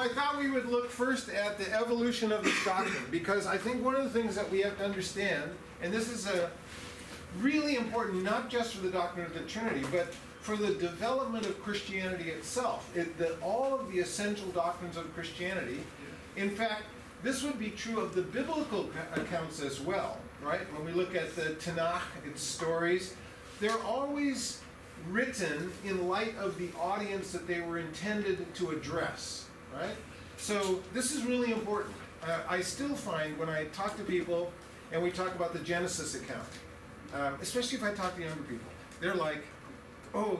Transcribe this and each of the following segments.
I thought we would look first at the evolution of this doctrine, because I think one of the things that we have to understand, and this is really important not just for the doctrine of the Trinity, but for the development of Christianity itself, all of the essential doctrines of Christianity. In fact, this would be true of the biblical accounts as well, right? When we look at the Tanakh, its stories, they're always written in light of the audience that they were intended to address, right? So this is really important. I still find when I talk to people and we talk about the Genesis account, especially if I talk to younger people, they're like, oh,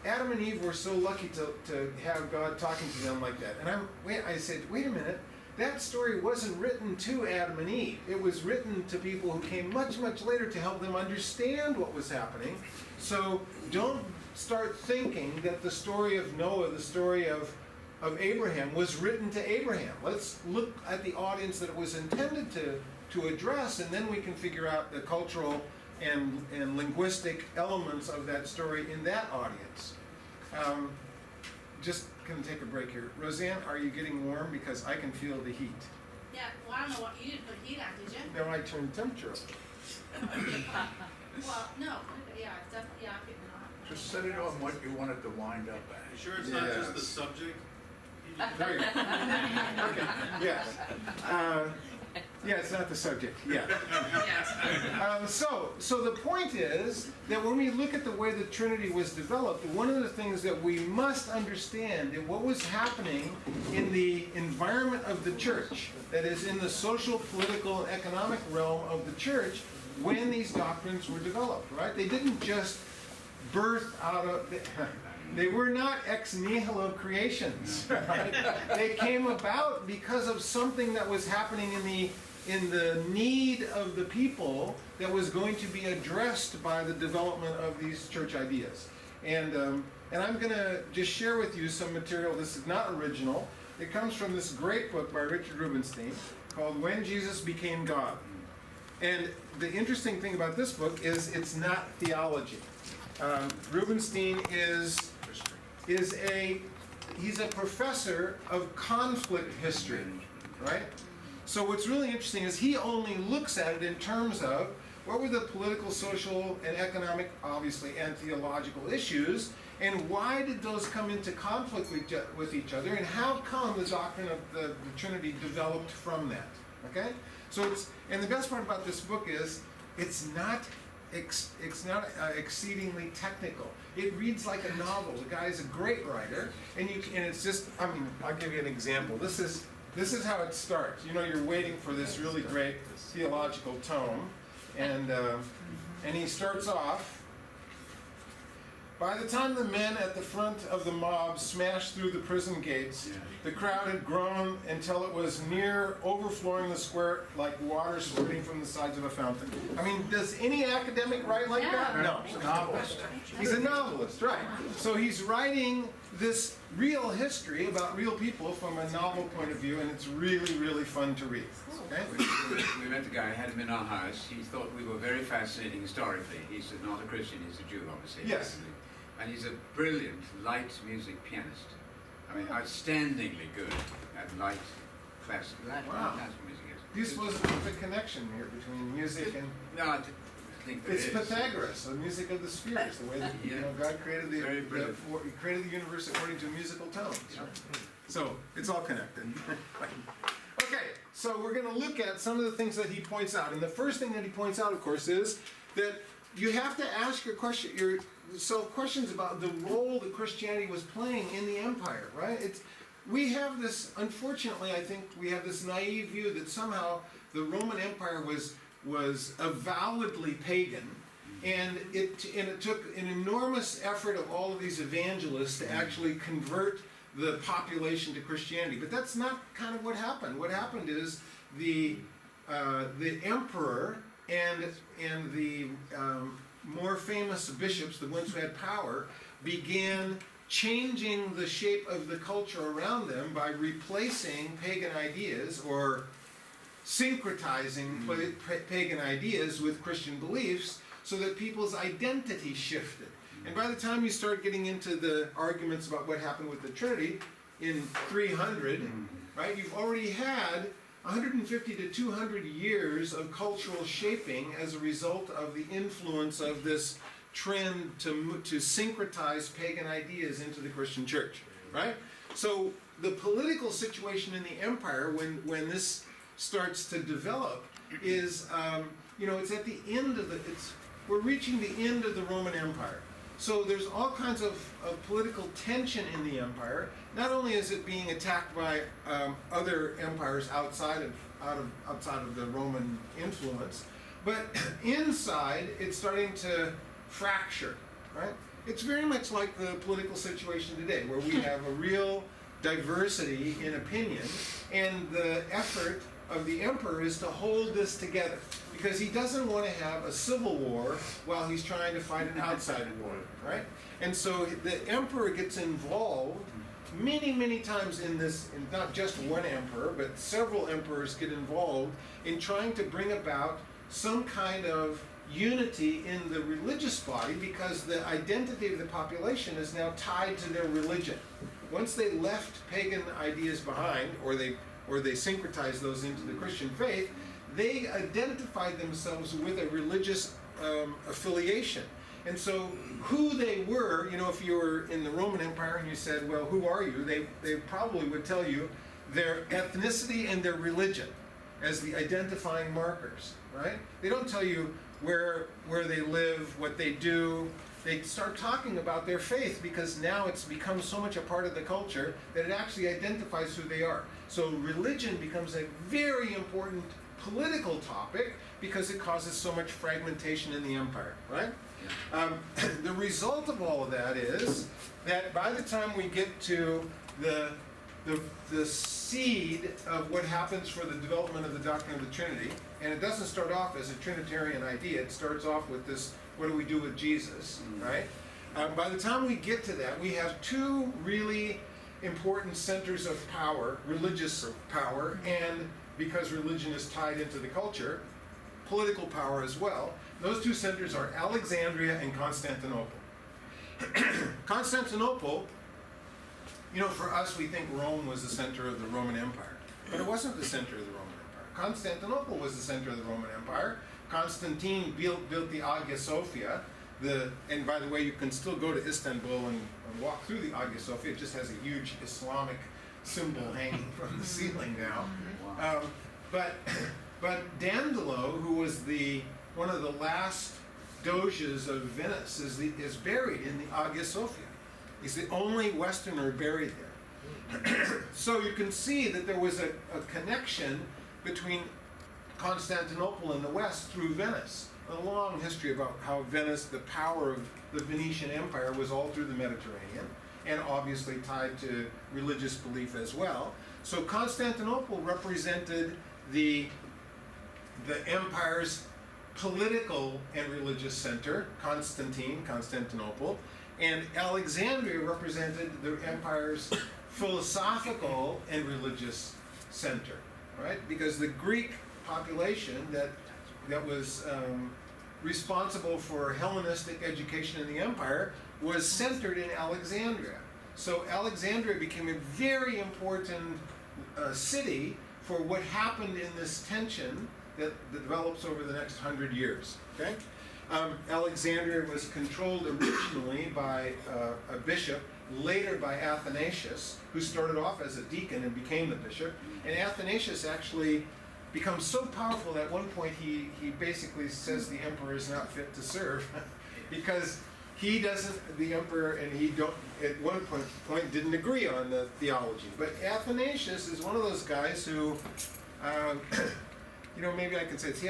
Adam and Eve were so lucky to have God talking to them like that. And I said, wait a minute, that story wasn't written to Adam and Eve. It was written to people who came much, much later to help them understand what was happening. So don't start thinking that the story of Noah, the story of Abraham, was written to Abraham. Let's look at the audience that it was intended to address, and then we can figure out the cultural and linguistic elements of that story in that audience. Just gonna take a break here. Roseanne, are you getting warm? Because I can feel the heat. Yeah, well, I don't know what, you didn't put heat on, did you? No, I turned the temperature up. Well, no, yeah, it's definitely, yeah, I'm getting hot. Just set it on what you want it to wind up at. You sure it's not just the subject? There you go. Okay, yes. Yeah, it's not the subject, yeah. So the point is that when we look at the way the Trinity was developed, one of the things that we must understand is what was happening in the environment of the church, that is in the social, political, and economic realm of the church when these doctrines were developed, right? They didn't just birth out of... They were not ex nihilo creations, right? They came about because of something that was happening in the need of the people that was going to be addressed by the development of these church ideas. And I'm going to just share with you some material. This is not original. It comes from this great book by Richard Rubinstein called When Jesus Became God. And the interesting thing about this book is it's not theology. Rubinstein he's a professor of conflict history, right? So what's really interesting is he only looks at it in terms of what were the political, social, and economic, obviously, and theological issues, and why did those come into conflict with each other, and how come the doctrine of the Trinity developed from that, okay? So and the best part about this book is it's not exceedingly technical. It reads like a novel. The guy is a great writer, and it's just, I mean, I'll give you an example. This is how it starts. You know, you're waiting for this really great theological tome, and he starts off. By the time the men at the front of the mob smashed through the prison gates, the crowd had grown until it was near overflowing the square like water squirting from the sides of a fountain. I mean, does any academic write like that? No. He's a novelist. He's a novelist, right. So he's writing this real history about real people from a novel point of view, and it's really, really fun to read. Okay? We met the guy, had him in our house. He thought we were very fascinating historically. He's not a Christian, he's a Jew, obviously. Yes. And he's a brilliant light music pianist. I mean, outstandingly good at light classical music. You're supposed to put the connection here between music and... No, I think there It's is. Pythagoras, the music of the spheres, the way that God created Very brilliant. He created the universe according to musical tones. Right? So it's all connected. Okay, so we're going to look at some of the things that he points out, and the first thing that he points out, of course, is that you have to ask yourself questions about the role that Christianity was playing in the empire, right? We have this, unfortunately, I think we have this naive view that somehow the Roman Empire was avowedly pagan, and it took an enormous effort of all of these evangelists to actually convert the population to Christianity. But that's not kind of what happened. What happened is the emperor and the more famous bishops, the ones who had power, began changing the shape of the culture around them by replacing pagan ideas or syncretizing pagan ideas with Christian beliefs so that people's identity shifted. And by the time you start getting into the arguments about what happened with the Trinity, in 300, right? You've already had 150 to 200 years of cultural shaping as a result of the influence of this trend to syncretize pagan ideas into the Christian church, right? So the political situation in the empire, when this starts to develop, is, it's at the end of we're reaching the end of the Roman Empire. So there's all kinds of political tension in the empire. Not only is it being attacked by other empires outside of the Roman influence, but inside it's starting to fracture, right? It's very much like the political situation today, where we have a real diversity in opinion, and the effort of the emperor is to hold this together, because he doesn't want to have a civil war while he's trying to fight an outside war, right? And so the emperor gets involved many times in this, and not just one emperor, but several emperors get involved in trying to bring about some kind of unity in the religious body, because the identity of the population is now tied to their religion. Once they left pagan ideas behind, or they syncretized those into the Christian faith, they identified themselves with a religious affiliation. And so who they were, if you were in the Roman Empire and you said, well, who are you? They probably would tell you their ethnicity and their religion as the identifying markers, right? They don't tell you where they live, what they do. They start talking about their faith, because now it's become so much a part of the culture that it actually identifies who they are. So religion becomes a very important political topic, because it causes so much fragmentation in the empire, right? Yeah. The result of all of that is that by the time we get to the seed of what happens for the development of the doctrine of the Trinity, and it doesn't start off as a Trinitarian idea, it starts off with this, what do we do with Jesus, right? By the time we get to that, we have two really important centers of power, religious power, and because religion is tied into the culture, political power as well. Those two centers are Alexandria and Constantinople. Constantinople, for us, we think Rome was the center of the Roman Empire, but it wasn't the center of the Roman Empire. Constantinople was the center of the Roman Empire. Constantine built the Hagia Sophia. And by the way, you can still go to Istanbul and walk through the Hagia Sophia. It just has a huge Islamic symbol hanging from the ceiling now. But Dandolo, who was one of the last doges of Venice, is buried in the Hagia Sophia. He's the only Westerner buried there. So you can see that there was a connection between Constantinople and the West through Venice. A long history about how Venice, the power of the Venetian Empire, was all through the Mediterranean, and obviously tied to religious belief as well. So Constantinople represented the empire's political and religious center, Constantinople, and Alexandria represented the empire's philosophical and religious center, right? Because the Greek population that was responsible for Hellenistic education in the empire was centered in Alexandria. So Alexandria became a very important city for what happened in this tension that develops over the next 100 years. Okay? Alexandria was controlled originally by a bishop, later by Athanasius, who started off as a deacon and became the bishop. And Athanasius actually becomes so powerful that at one point he basically says the emperor is not fit to serve because the emperor and he at one point didn't agree on the theology. But Athanasius is one of those guys who, maybe I can say this,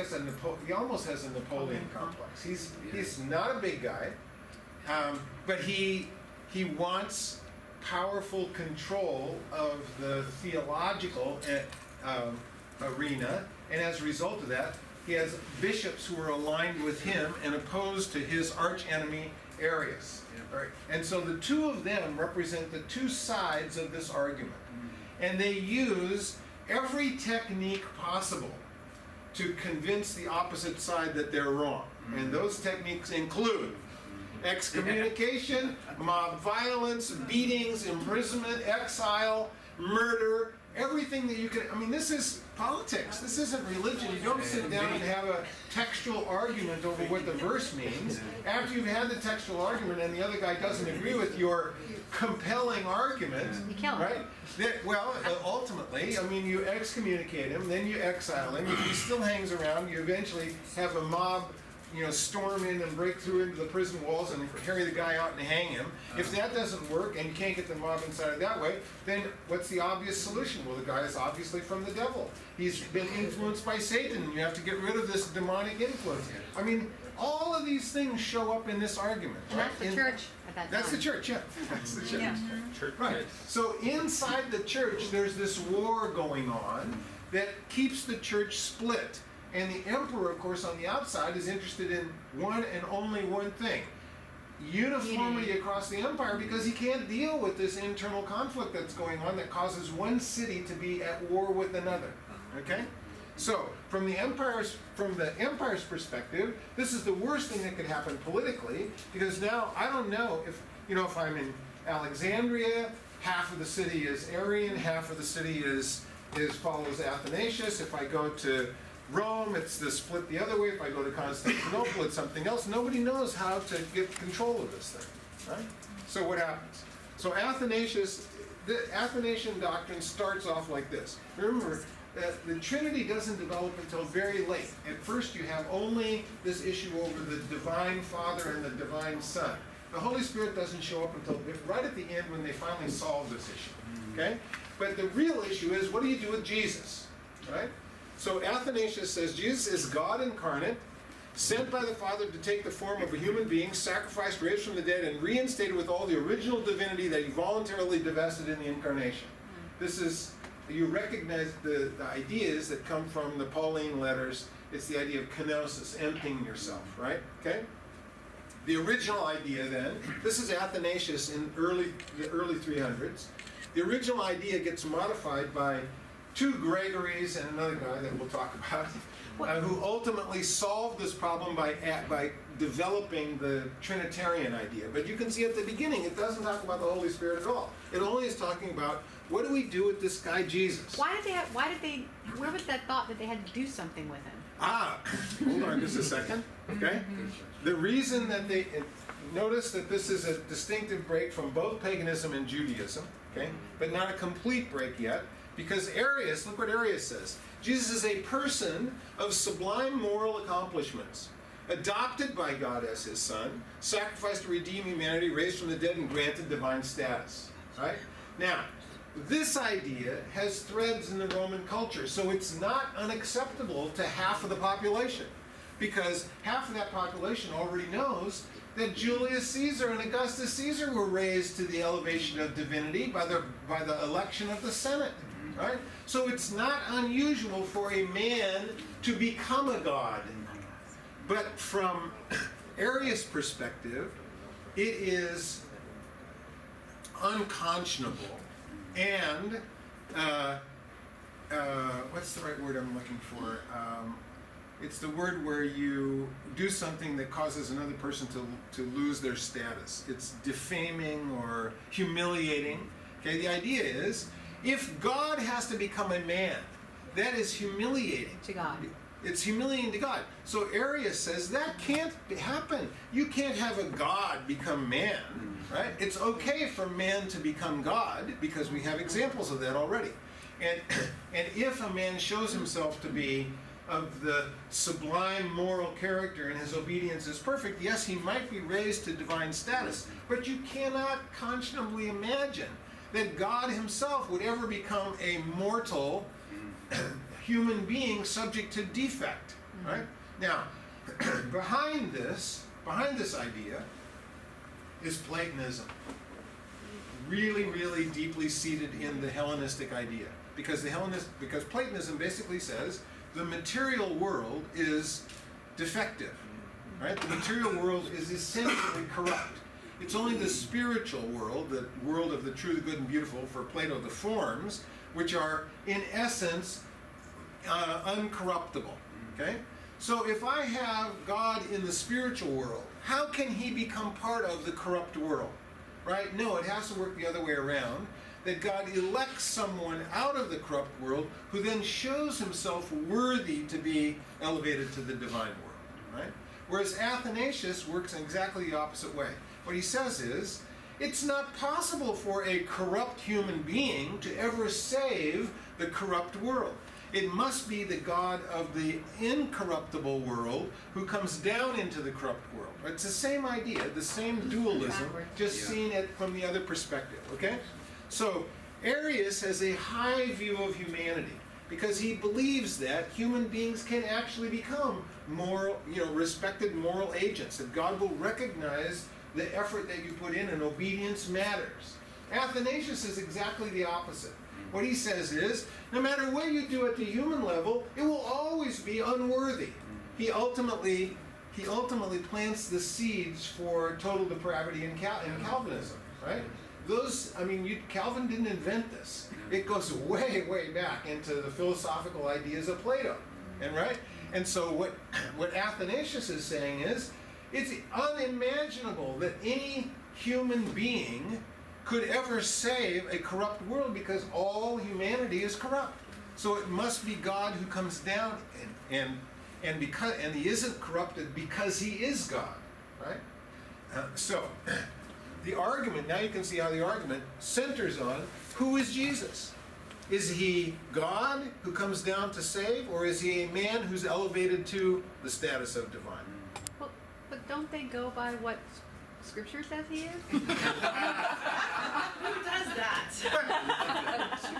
he almost has a Napoleon complex. He's not a big guy, but he wants powerful control of the theological arena, and as a result of that, he has bishops who are aligned with him and opposed to his archenemy Arias. Yeah. Right? And so the two of them represent the two sides of this argument. And they use every technique possible to convince the opposite side that they're wrong. And those techniques include excommunication, mob violence, beatings, imprisonment, exile, murder, everything that you can. I mean, this is politics. This isn't religion. You don't sit down and have a textual argument over what the verse means. After you've had the textual argument and the other guy doesn't agree with your compelling argument, You kill him. right? Well, ultimately, I mean, you excommunicate him, then you exile him. If he still hangs around, you eventually have a mob, storm in and break through into the prison walls and carry the guy out and hang him. If that doesn't work and you can't get the mob inside that way, then what's the obvious solution? Well, the guy is obviously from the devil. He's been influenced by Satan. You have to get rid of this demonic influence. I mean, all of these things show up in this argument. And that's the In- church at that time. That's the church, yeah. That's the church. Yeah. Right. So inside the church, there's this war going on that keeps the church split. And the emperor, of course, on the outside is interested in one and only one thing: uniformity across the empire, because he can't deal with this internal conflict that's going on that causes one city to be at war with another. Okay? So, from the empire's perspective, this is the worst thing that could happen politically, because now I don't know if I'm in Alexandria, half of the city is Arian, half of the city follows Athanasius. If I go to Rome, it's the split the other way. If I go to Constantinople, it's something else. Nobody knows how to get control of this thing, right? So what happens? So the Athanasian doctrine starts off like this. Remember, the Trinity doesn't develop until very late. At first, you have only this issue over the divine Father and the divine Son. The Holy Spirit doesn't show up until right at the end when they finally solve this issue, okay? But the real issue is, what do you do with Jesus, right? So Athanasius says Jesus is God incarnate, sent by the Father to take the form of a human being, sacrificed, raised from the dead, and reinstated with all the original divinity that he voluntarily divested in the incarnation. This is, you recognize the ideas that come from the Pauline letters. It's the idea of kenosis, emptying yourself, right? Okay? The original idea then, this is Athanasius in the early 300s. The original idea gets modified by two Gregories and another guy that we'll talk about, who ultimately solved this problem by developing the Trinitarian idea. But you can see at the beginning, it doesn't talk about the Holy Spirit at all. It only is talking about, what do we do with this guy Jesus? Where was that thought that they had to do something with him? Hold on just a second, okay? The reason that notice that this is a distinctive break from both paganism and Judaism, okay? But not a complete break yet. Because Arias, look what Arias says. Jesus is a person of sublime moral accomplishments, adopted by God as his son, sacrificed to redeem humanity, raised from the dead, and granted divine status. Right? Now, this idea has threads in the Roman culture, so it's not unacceptable to half of the population. Because half of that population already knows that Julius Caesar and Augustus Caesar were raised to the elevation of divinity by the election of the Senate. Right? So it's not unusual for a man to become a god. But from Arius' perspective, it is unconscionable. And, what's the right word I'm looking for? It's the word where you do something that causes another person to lose their status. It's defaming or humiliating. Okay, the idea is, if God has to become a man, that is humiliating. To God. It's humiliating to God. So Arius says that can't happen. You can't have a God become man, right? It's okay for man to become God, because we have examples of that already. And if a man shows himself to be of the sublime moral character and his obedience is perfect, yes, he might be raised to divine status. But you cannot conscionably imagine that God himself would ever become a mortal human being subject to defect, right? Now, behind this idea is Platonism. Really, really deeply seated in the Hellenistic idea. Because Platonism basically says the material world is defective, right? The material world is essentially corrupt. It's only the spiritual world, the world of the true, the good, and beautiful, for Plato, the forms, which are, in essence, uncorruptible, okay? So if I have God in the spiritual world, how can he become part of the corrupt world? Right? No, it has to work the other way around. That God elects someone out of the corrupt world who then shows himself worthy to be elevated to the divine world. Right? Whereas Athanasius works in exactly the opposite way. What he says is, it's not possible for a corrupt human being to ever save the corrupt world. It must be the God of the incorruptible world who comes down into the corrupt world. It's the same idea, the same dualism, just seeing it from the other perspective, okay? So Arias has a high view of humanity because he believes that human beings can actually become moral, respected moral agents, that God will recognize the effort that you put in and obedience matters. Athanasius is exactly the opposite. What he says is, no matter what you do at the human level, it will always be unworthy. He ultimately plants the seeds for total depravity in Calvinism, right? Calvin didn't invent this. It goes way, way back into the philosophical ideas of Plato, and so what Athanasius is saying is, it's unimaginable that any human being could ever save a corrupt world because all humanity is corrupt. So it must be God who comes down and he isn't corrupted because he is God, right? So the argument, now you can see how the argument centers on who is Jesus. Is he God who comes down to save, or is he a man who's elevated to the status of divine? Well, but don't they go by what Scripture says he is? Who does that?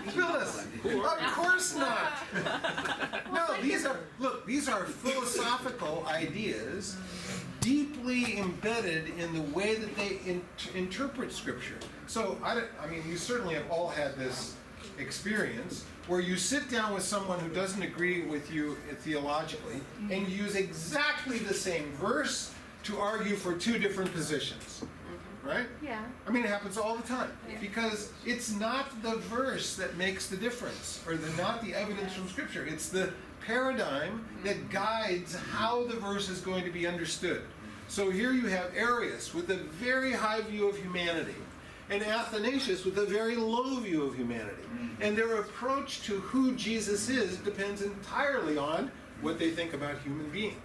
Phyllis, of course not. No, these are philosophical ideas deeply embedded in the way that they interpret Scripture. So, you certainly have all had this experience where you sit down with someone who doesn't agree with you theologically, and you use exactly the same verse to argue for two different positions, right? Yeah. It happens all the time because it's not the verse that makes the difference, or not the evidence from Scripture. It's the paradigm that guides how the verse is going to be understood. So here you have Arias with a very high view of humanity, and Athanasius with a very low view of humanity. And their approach to who Jesus is depends entirely on what they think about human being.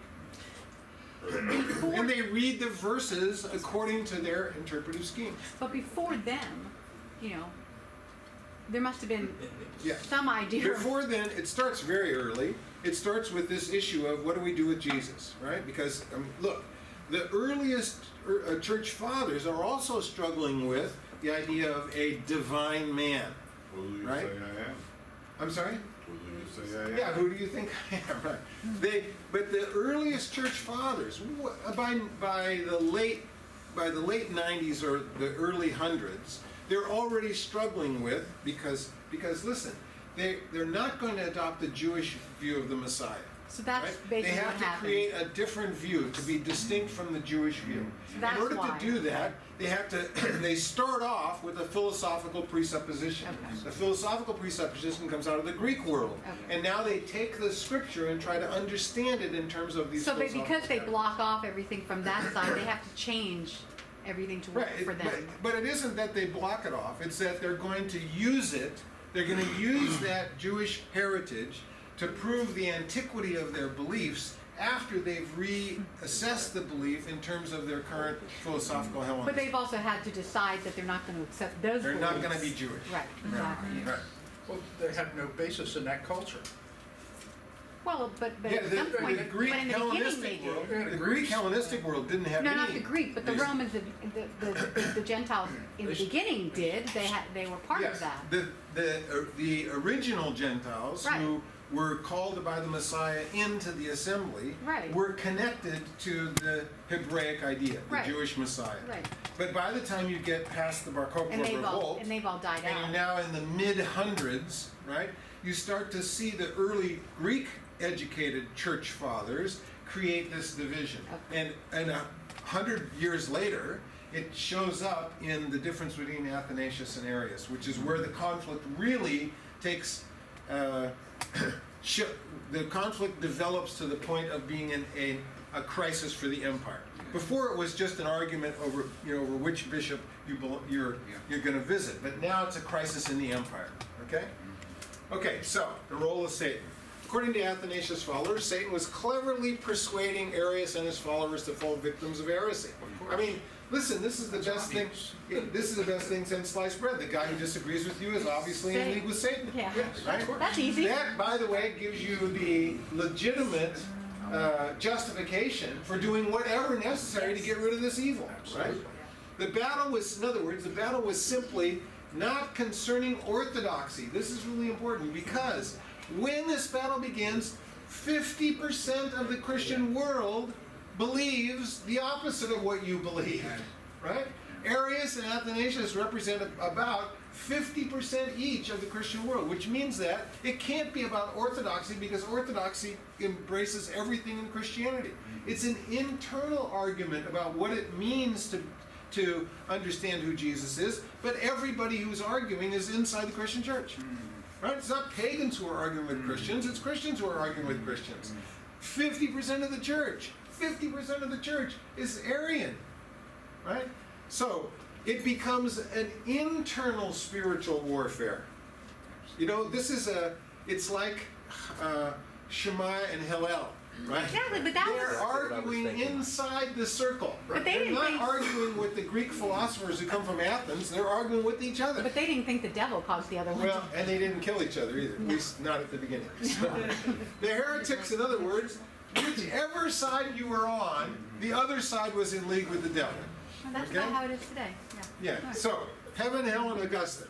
And they read the verses according to their interpretive scheme. But before them, there must have been Yeah. some idea. Before then, it starts very early. It starts with this issue of what do we do with Jesus, right? Because, look, the earliest church fathers are also struggling with the idea of a divine man. Who do you Right? say I am? I'm sorry? Who do you say I am? Yeah, who do you think I am? Right. But the earliest church fathers, by the late 90s or the early hundreds, they're already struggling with because listen, they're not going to adopt the Jewish view of the Messiah. So that's Right? basically They have what to happened. create a different view to be distinct from the Jewish view. That's In order why. to do that, they start off with a philosophical presupposition. Okay. The philosophical presupposition comes out of the Greek world. Okay. And now they take the Scripture and try to understand it in terms of these So philosophical because they categories. block off everything from that side, they have to change everything to work Right, for them. but it isn't that they block it off. It's that they're going to use it. They're going to use that Jewish heritage to prove the antiquity of their beliefs after they've reassessed the belief in terms of their current philosophical Hellenism. But they've also had to decide that they're not going to accept those They're not going to beliefs. be Jewish. Right, exactly. Right. Well, they had no basis in that culture. Well, but Yeah, at some point, the Greek but in the beginning they Hellenistic world, did. the Greek Hellenistic world didn't have No, any. not the Greek, but the basis. Romans, the Gentiles in the beginning did. They were part Yes, of that. the original Gentiles Right. who were called by the Messiah into the assembly Right. were connected to the Hebraic idea, the Right. Jewish Messiah. Right. But by the time you get past the Bar Kokhba And revolt, they've all died and out. you're now in the mid-hundreds, right? You start to see the early Greek-educated church fathers create this division. Okay. And 100 years later, it shows up in the difference between Athanasius and Arias, which is where the conflict really takes the conflict develops to the point of being a crisis for the empire. Before it was just an argument over over which bishop you're going to visit, but now it's a crisis in the empire. Okay. Okay. So the role of Satan. According to Athanasius' followers, Satan was cleverly persuading Arias and his followers to fall victims of heresy. I mean, listen, this is the best thing. This is the best thing since sliced bread. The guy who disagrees with you is obviously in league with Satan. Yeah. Right? That's easy. That, by the way, gives you the legitimate justification for doing whatever necessary to get rid of this evil. Right? The battle was, in other words, the battle was simply not concerning orthodoxy. This is really important because when this battle begins, 50% of the Christian world believes the opposite of what you believe, right? Arias and Athanasius represent about 50% each of the Christian world, which means that it can't be about orthodoxy because orthodoxy embraces everything in Christianity. It's an internal argument about what it means to understand who Jesus is, but everybody who's arguing is inside the Christian church. Right? It's not pagans who are arguing with Christians, it's Christians who are arguing with Christians. 50% of the church, 50% of the church is Arian. Right? So it becomes an internal spiritual warfare. It's like Shema and Hillel. Right? Exactly, but that They're was. arguing inside the circle. But they They're didn't not think- arguing with the Greek philosophers who come from Athens. They're arguing with each other. But they didn't think the devil caused the other one. Well, and they didn't kill each other either, at least not at the beginning. So, the heretics, in other words, whichever side you were on, the other side was in league with the devil. Well, that's Okay? not how it is today. Yeah. Yeah, so, heaven, hell, and Augusta.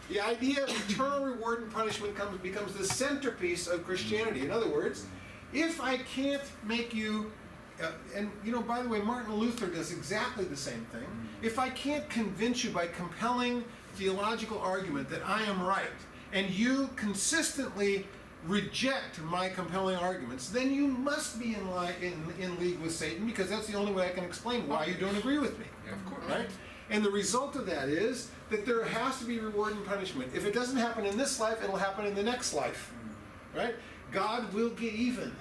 The idea of eternal reward and punishment becomes the centerpiece of Christianity. In other words, if I can't make you, by the way, Martin Luther does exactly the same thing. If I can't convince you by compelling theological argument that I am right, and you consistently reject my compelling arguments, then you must be in league with Satan, because that's the only way I can explain why you don't agree with me. Yeah, of course. Right? And the result of that is that there has to be reward and punishment. If it doesn't happen in this life, it'll happen in the next life. Right? God will get even.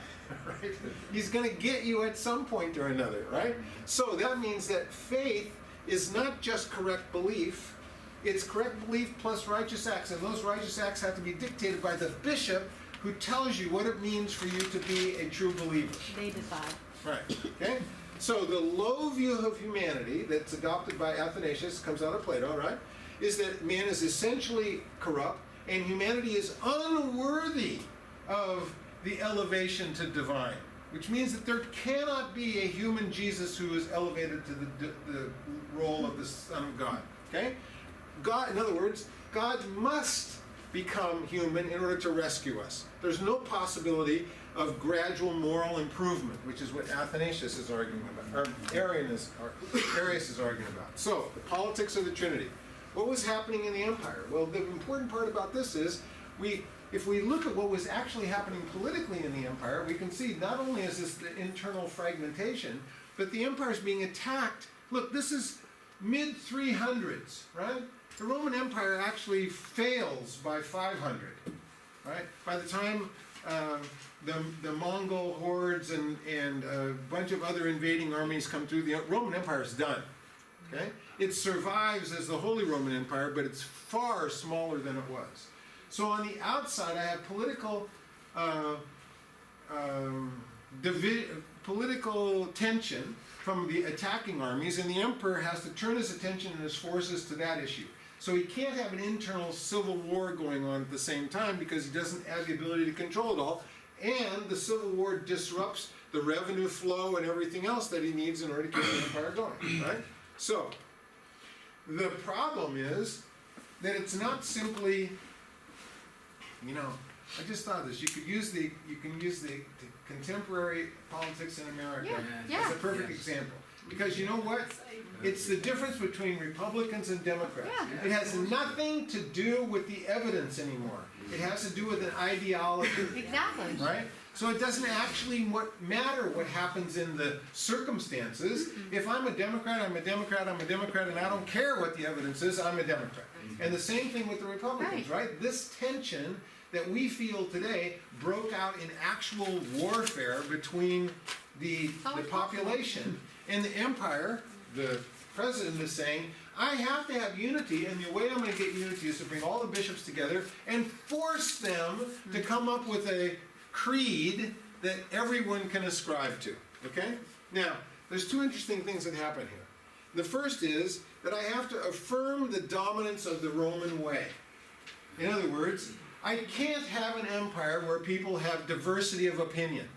Right? He's going to get you at some point or another. Right? So that means that faith is not just correct belief. It's correct belief plus righteous acts. And those righteous acts have to be dictated by the bishop who tells you what it means for you to be a true believer. They decide. Right. Okay? So the low view of humanity that's adopted by Athanasius, comes out of Plato, right, is that man is essentially corrupt and humanity is unworthy of the elevation to divine, which means that there cannot be a human Jesus who is elevated to the role of the Son of God. Okay? God, in other words, God must become human in order to rescue us. There's no possibility of gradual moral improvement, which is what Athanasius is arguing about, or Arias is arguing about. So, the politics of the Trinity. What was happening in the empire? Well, the important part about this is, if we look at what was actually happening politically in the empire, we can see not only is this the internal fragmentation, but the empire is being attacked. Look, this is mid-300s, right? The Roman Empire actually fails by 500, right? By the time the Mongol hordes and a bunch of other invading armies come through, the Roman Empire is done, okay? It survives as the Holy Roman Empire, but it's far smaller than it was. So on the outside, I have political tension from the attacking armies, and the emperor has to turn his attention and his forces to that issue. So he can't have an internal civil war going on at the same time because he doesn't have the ability to control it all, and the civil war disrupts the revenue flow and everything else that he needs in order to keep the empire going, right? So, the problem is that it's not simply, I just thought of this, you can use the contemporary politics in America Yeah. as a perfect example. Because you know what? It's the difference between Republicans and Democrats. Yeah. It has nothing to do with the evidence anymore. It has to do with an ideology. Exactly. Right? So it doesn't actually matter what happens in the circumstances. If I'm a Democrat, I'm a Democrat, I'm a Democrat, and I don't care what the evidence is, I'm a Democrat. And the same thing with the Republicans, right? This tension that we feel today broke out in actual warfare between the population and the empire. The president is saying, I have to have unity, and the way I'm going to get unity is to bring all the bishops together and force them to come up with a creed that everyone can ascribe to. Okay? Now, there's two interesting things that happen here. The first is that I have to affirm the dominance of the Roman way. In other words, I can't have an empire where people have diversity of opinion.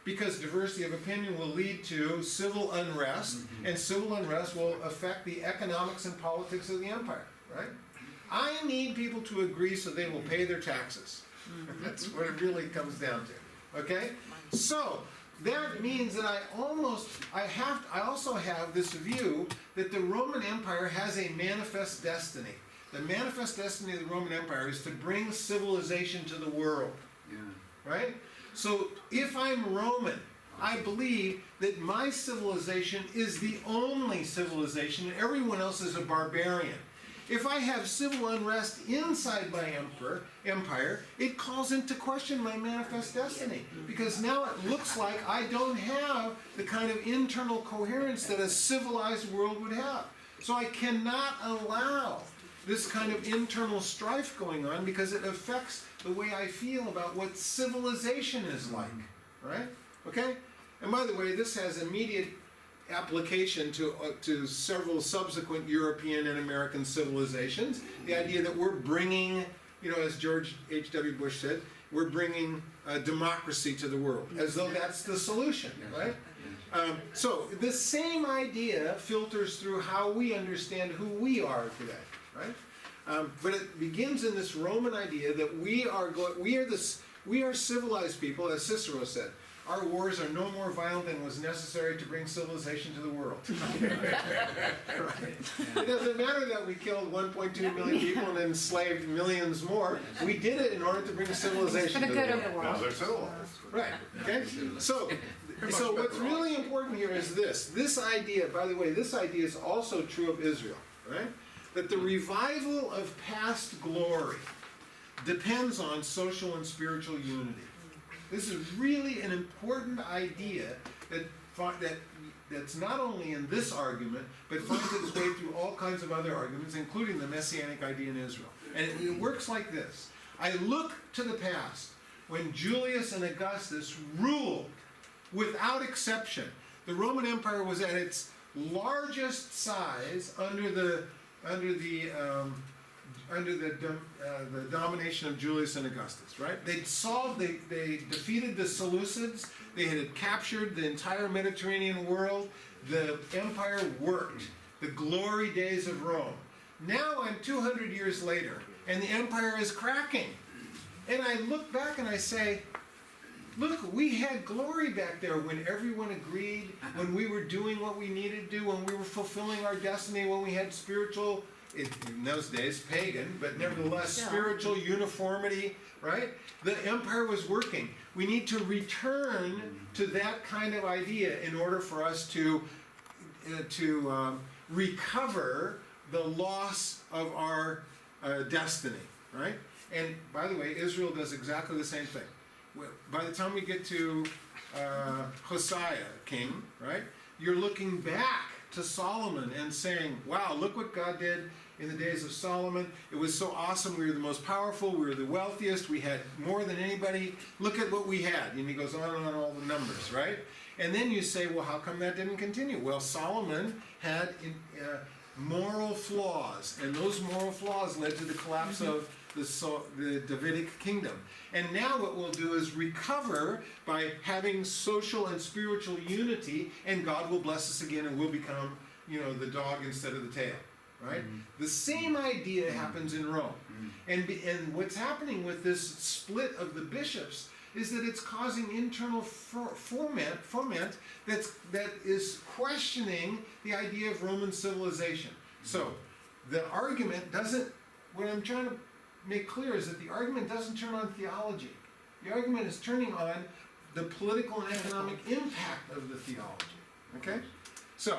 Because diversity of opinion will lead to civil unrest, and civil unrest will affect the economics and politics of the empire, right? I need people to agree so they will pay their taxes. That's what it really comes down to, okay? So, that means that I also have this view that the Roman Empire has a manifest destiny. The manifest destiny of the Roman Empire is to bring civilization to the world, right? So if I'm Roman, I believe that my civilization is the only civilization and everyone else is a barbarian. If I have civil unrest inside my empire, it calls into question my manifest destiny. Because now it looks like I don't have the kind of internal coherence that a civilized world would have. So I cannot allow this kind of internal strife going on because it affects the way I feel about what civilization is like, right? Okay? And by the way, this has immediate application to several subsequent European and American civilizations. The idea that we're bringing, as George H.W. Bush said, we're bringing democracy to the world, as though that's the solution, right? So the same idea filters through how we understand who we are today, right? But it begins in this Roman idea that we are civilized people, as Cicero said. Our wars are no more violent than was necessary to bring civilization to the world. Right? It doesn't matter that we killed 1.2 million people and enslaved millions more. We did it in order to bring civilization For to the the good world. of the Now world. they're civilized. Right. Okay. So what's really important here is this. This idea, by the way, this idea is also true of Israel, right? That the revival of past glory depends on social and spiritual unity. This is really an important idea that's not only in this argument, but finds its way through all kinds of other arguments, including the Messianic idea in Israel. And it works like this. I look to the past, when Julius and Augustus ruled without exception. The Roman Empire was at its largest size under the domination of Julius and Augustus, right? They defeated the Seleucids. They had captured the entire Mediterranean world. The empire worked. The glory days of Rome. Now I'm 200 years later, and the empire is cracking. And I look back and I say, look, we had glory back there when everyone agreed, when we were doing what we needed to do, when we were fulfilling our destiny, when we had spiritual, in those days, pagan, but nevertheless spiritual uniformity, right? The empire was working. We need to return to that kind of idea in order for us to recover the loss of our destiny, right? And by the way, Israel does exactly the same thing. By the time we get to Hosea, king, right? You're looking back to Solomon and saying, wow, look what God did in the days of Solomon. It was so awesome. We were the most powerful. We were the wealthiest. We had more than anybody. Look at what we had. And he goes on and on all the numbers, right? And then you say, well, how come that didn't continue? Well, Solomon had moral flaws, and those moral flaws led to the collapse of the Davidic kingdom. And now what we'll do is recover by having social and spiritual unity, and God will bless us again, and we'll become, the dog instead of the tail, right? The same idea happens in Rome. And what's happening with this split of the bishops is that it's causing internal foment that is questioning the idea of Roman civilization. So the argument doesn't, what I'm trying to make clear is that the argument doesn't turn on theology. The argument is turning on the political and economic impact of the theology. Okay? So,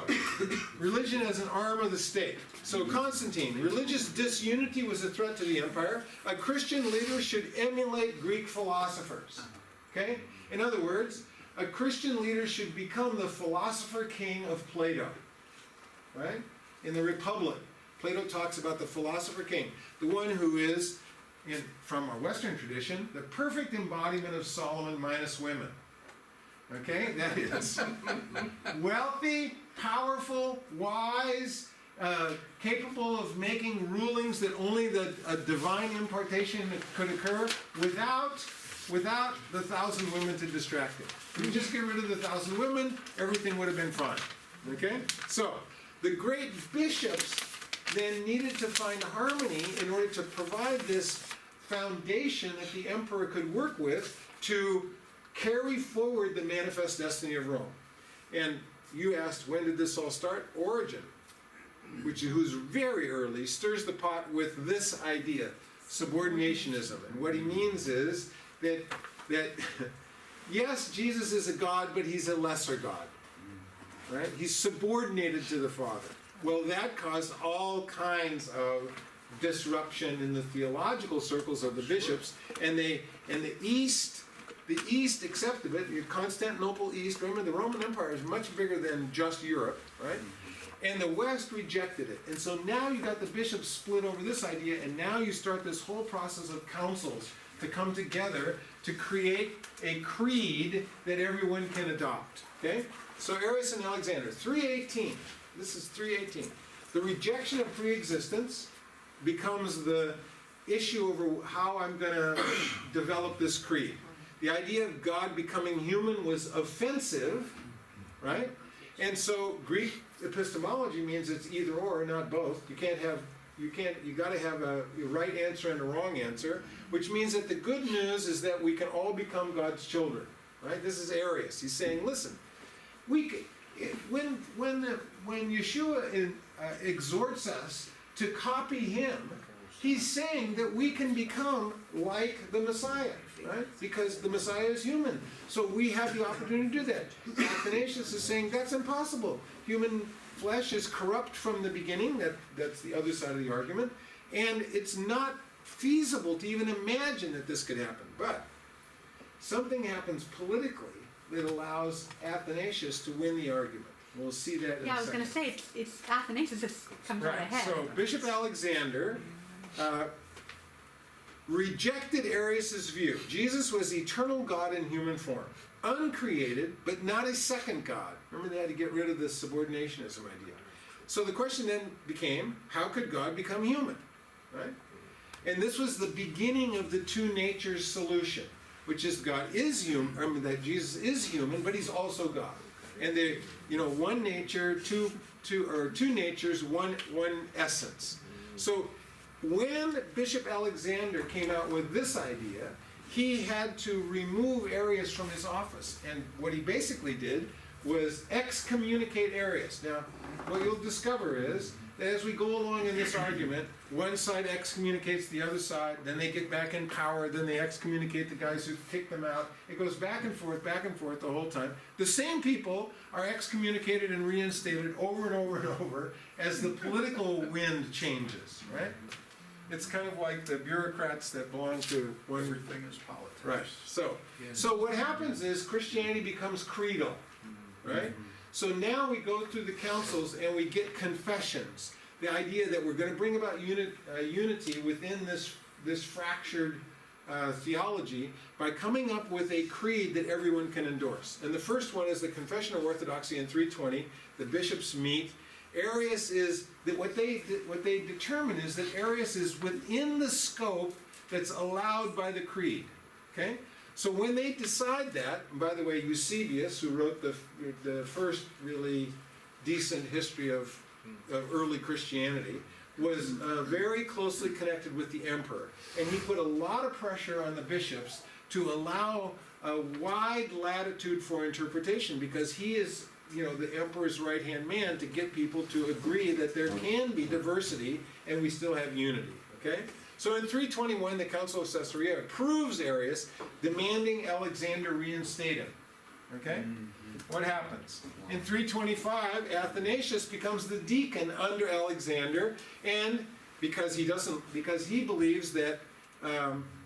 religion as an arm of the state. So Constantine, religious disunity was a threat to the empire. A Christian leader should emulate Greek philosophers. Okay? In other words, a Christian leader should become the philosopher king of Plato. Right? In the Republic, Plato talks about the philosopher king, the one who is, from our Western tradition, the perfect embodiment of Solomon minus women. Okay? That is wealthy, powerful, wise, capable of making rulings that only a divine impartation could occur without the 1,000 women to distract it. If you just get rid of the 1,000 women, everything would have been fine. Okay? So, the great bishops then needed to find harmony in order to provide this foundation that the emperor could work with to carry forward the manifest destiny of Rome. And you asked, when did this all start? Origen, who's very early, stirs the pot with this idea, subordinationism. And what he means is that yes, Jesus is a God, but he's a lesser God. Right? He's subordinated to the Father. Well, that caused all kinds of disruption in the theological circles of the bishops, and the East accepted it. The Constantinople East, remember the Roman Empire is much bigger than just Europe, right? And the West rejected it. And so now you got the bishops split over this idea, and now you start this whole process of councils to come together to create a creed that everyone can adopt. Okay? So Arias and Alexander, 318. This is 318. The rejection of pre-existence becomes the issue over how I'm going to develop this creed. The idea of God becoming human was offensive, right? And so Greek epistemology means it's either or, not both. You got to have a right answer and a wrong answer, which means that the good news is that we can all become God's children, right? This is Arias. He's saying, listen, when Yeshua exhorts us to copy him, he's saying that we can become like the Messiah, right? Because the Messiah is human. So we have the opportunity to do that. Athanasius is saying that's impossible. Human flesh is corrupt from the beginning. That's the other side of the argument. And it's not feasible to even imagine that this could happen. But something happens politically that allows Athanasius to win the argument. We'll see that in a second. Yeah, I was going to say, it's Athanasius that comes out ahead. So Bishop Alexander rejected Arius' view. Jesus was eternal God in human form, uncreated, but not a second God. Remember, they had to get rid of this subordinationism idea. So the question then became, how could God become human? Right? And this was the beginning of the two natures solution, which is God is human, that Jesus is human, but he's also God. And they, one nature, two natures, one essence. So when Bishop Alexander came out with this idea, he had to remove Arius from his office. And what he basically did was excommunicate Arius. Now, what you'll discover is that as we go along in this argument, one side excommunicates the other side, then they get back in power, then they excommunicate the guys who kicked them out. It goes back and forth the whole time. The same people are excommunicated and reinstated over and over and over as the political wind changes, right? It's kind of like the bureaucrats that belong to one. Everything is politics. Right. So what happens is Christianity becomes creedal, right? So now we go through the councils and we get confessions. The idea that we're going to bring about unity within this fractured theology by coming up with a creed that everyone can endorse. And the first one is the Confession of Orthodoxy in 320. The bishops meet. Arius is that what they determine is that Arius is within the scope that's allowed by the creed. Okay. So when they decide that, and by the way, Eusebius, who wrote the first really decent history of early Christianity, was very closely connected with the emperor. And he put a lot of pressure on the bishops to allow a wide latitude for interpretation, because he is, the emperor's right-hand man to get people to agree that there can be diversity and we still have unity. Okay? So in 321, the Council of Caesarea approves Arius, demanding Alexander reinstate him. Okay? What happens? In 325, Athanasius becomes the deacon under Alexander, and because he believes that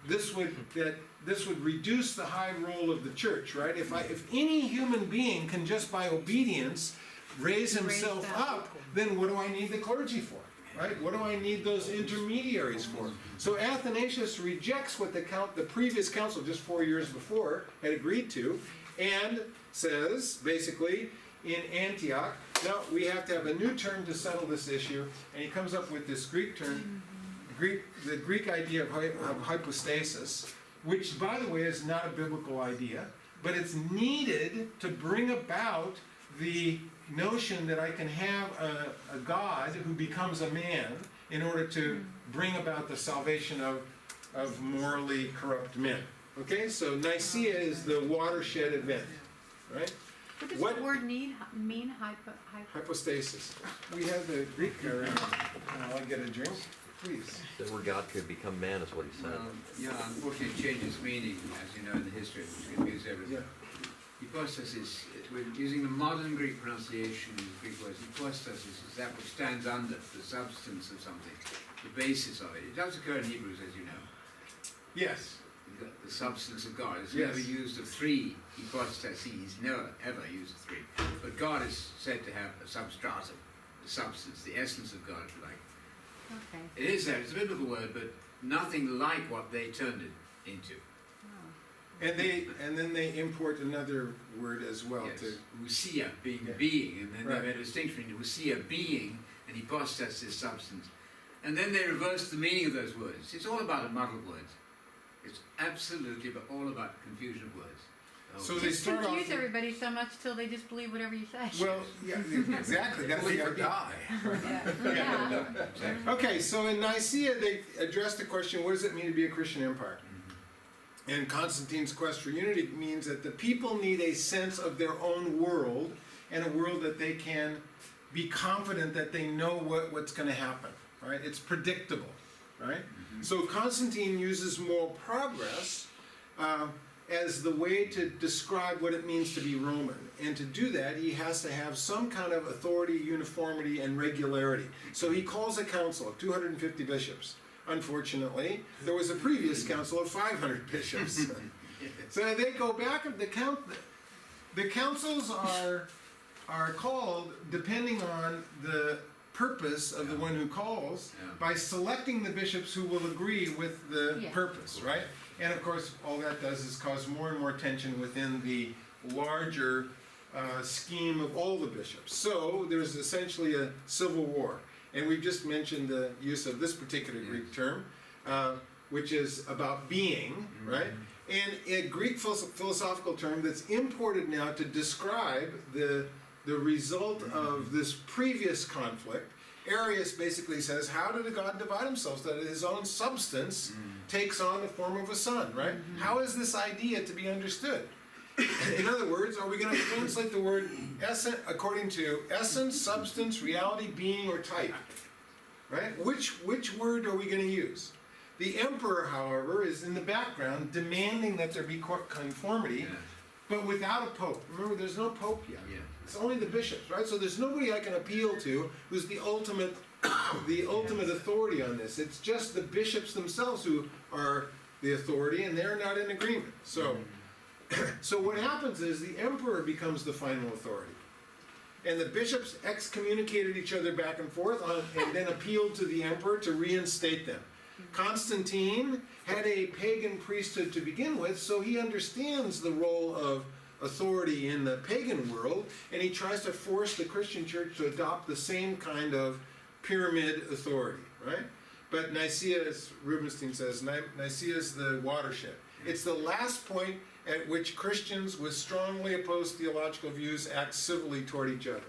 this would reduce the high role of the church, right? If any human being can just by obedience raise himself up, then what do I need the clergy for? Right? What do I need those intermediaries for? So Athanasius rejects what the previous council, just 4 years before, had agreed to, and says, basically, in Antioch, now we have to have a new term to settle this issue, and he comes up with this Greek term, the Greek idea of hypostasis, which, by the way, is not a biblical idea, but it's needed to bring about the notion that I can have a God who becomes a man in order to bring about the salvation of morally corrupt men. Okay, so Nicaea is the watershed event, right? What does the word mean? Hypostasis. We have the Greek around. I'll get a drink, please. That where God could become man is what he said. Yeah, unfortunately it changes meaning, as you know, in the history, which confuse everything. Yeah. Hypostasis, we're using the modern Greek pronunciation of the Greek words. Hypostasis is that which stands under the substance of something, the basis of it. It does occur in Hebrews, as you know. Yes. The substance of God. It's Yes. never used of three hypostases, never ever used of three. But God is said to have a substratum, the substance, the essence of God, if you like. Okay. It is there, it's a biblical word, but nothing like what they turned it into. And then they import another word as well Yes. to Ousia, being Yeah. being, and then Right. they made a distinction between ousia, being, and hypostasis, substance. And then they reversed the meaning of those words. It's all about a muddle of words. It's absolutely all about confusion of words. So they Just start off. confuse everybody so much till they just believe whatever you say. Well, yeah, exactly. That's Believe the or idea. die. Yeah. Exactly. Okay, so in Nicaea they addressed the question: what does it mean to be a Christian empire? And Constantine's quest for unity means that the people need a sense of their own world, and a world that they can be confident that they know what's going to happen. Right? It's predictable. Right? So Constantine uses moral progress as the way to describe what it means to be Roman. And to do that, he has to have some kind of authority, uniformity, and regularity. So he calls a council of 250 bishops. Unfortunately, there was a previous council of 500 bishops. So they go back and the councils are called depending on the purpose of the one who calls, by selecting the bishops who will agree with the Yeah. purpose, right? And of course, all that does is cause more and more tension within the larger scheme of all the bishops. So there's essentially a civil war. And we've just mentioned the use of this particular Greek term, which is about being, right? And a Greek philosophical term that's imported now to describe the result of this previous conflict. Arias basically says, how did God divide himself so that his own substance takes on the form of a son, right? How is this idea to be understood? In other words, are we going to translate the word essence according to essence, substance, reality, being, or type? Right? Which word are we going to use? The emperor, however, is in the background demanding that there be conformity, but without a pope. Remember, there's no pope yet. Yeah. It's only the bishops, right? So there's nobody I can appeal to who's the ultimate authority on this. It's just the bishops themselves who are the authority, and they're not in agreement. So what happens is the emperor becomes the final authority. And the bishops excommunicated each other back and forth and then appealed to the emperor to reinstate them. Constantine had a pagan priesthood to begin with, so he understands the role of authority in the pagan world, and he tries to force the Christian church to adopt the same kind of pyramid authority, right? But Nicaea, as Rubenstein says, Nicaea is the watershed. It's the last point at which Christians with strongly opposed theological views act civilly toward each other.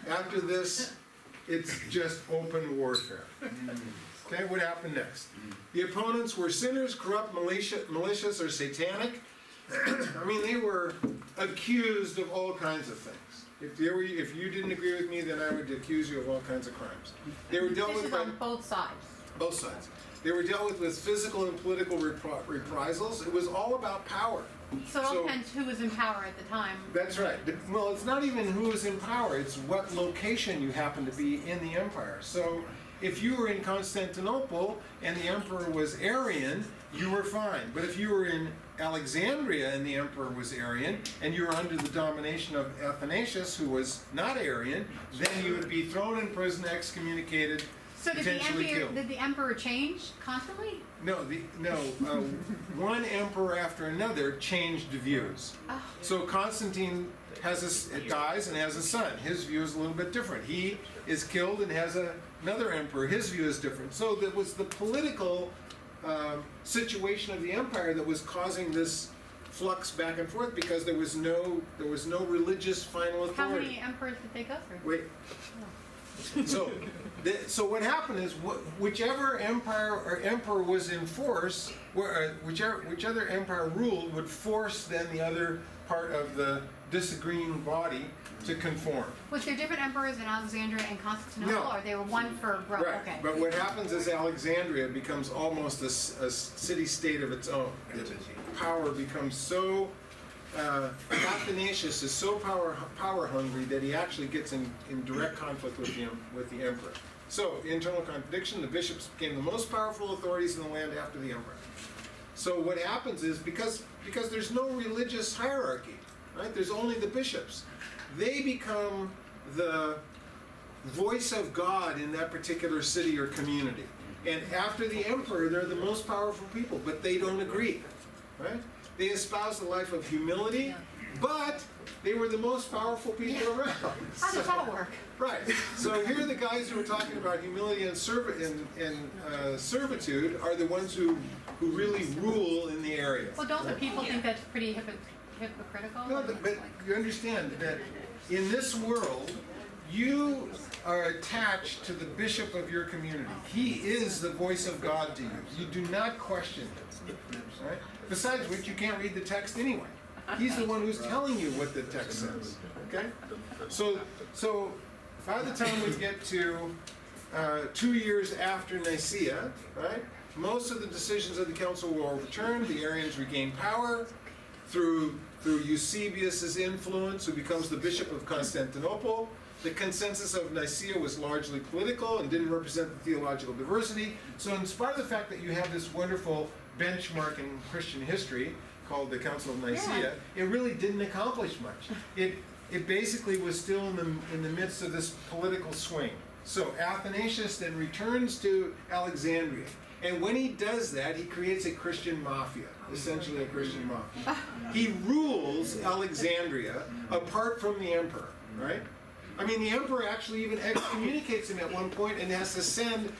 After this, it's just open warfare. Okay, what happened next? The opponents were sinners, corrupt, malicious, or satanic. I mean, they were accused of all kinds of things. If you didn't agree with me, then I would accuse you of all kinds of crimes. They were dealt This with is by on both sides. both sides. They were dealt with physical and political reprisals. It was all about power. So it all depends who was in power at the time. That's right. Well, it's not even who is in power, it's what location you happen to be in the empire. So if you were in Constantinople and the emperor was Arian, you were fine. But if you were in Alexandria and the emperor was Arian, and you were under the domination of Athanasius, who was not Arian, then you would be thrown in prison, excommunicated, So potentially killed. did the emperor change constantly? No, one emperor after another changed views. Oh. So Constantine dies and has a son. His view is a little bit different. He is killed and has another emperor. His view is different. So that was the political situation of the empire that was causing this flux back and forth, because there was no religious final authority. How many emperors did they go through? Wait. So what happened is, whichever empire or emperor was in force, whichever empire ruled, would force then the other part of the disagreeing body to conform. Was there different emperors in Alexandria and Constantinople, No. or they were one for Rome? Right. Okay. But what happens is Alexandria becomes almost a city-state of its own. Its power becomes so. Athanasius is so power hungry that he actually gets in direct conflict with the emperor. So, internal contradiction, the bishops became the most powerful authorities in the land after the emperor. So what happens is, because there's no religious hierarchy, right? There's only the bishops. They become the voice of God in that particular city or community. And after the emperor, they're the most powerful people, but they don't agree, right? They espouse the life of humility, but they were the most powerful people around. How does that work? Right. So here the guys who are talking about humility and servitude are the ones who really rule in the area. Well, don't the people think that's pretty hypocritical? No, but you understand that in this world, you are attached to the bishop of your community. He is the voice of God to you. You do not question him. Right? Besides which, you can't read the text anyway. He's the one who's telling you what the text says. Okay? So by the time we get to 2 years after Nicaea, right, most of the decisions of the council were overturned. The Arians regained power through Eusebius's influence, who becomes the bishop of Constantinople. The consensus of Nicaea was largely political and didn't represent the theological diversity. So in spite of the fact that you have this wonderful benchmark in Christian history called the Council of Nicaea, it really didn't accomplish much. It basically was still in the midst of this political swing. So Athanasius then returns to Alexandria. And when he does that, he creates a Christian mafia, essentially a Christian mafia. He rules Alexandria apart from the emperor, right? I mean, the emperor actually even excommunicates him at one point and has to send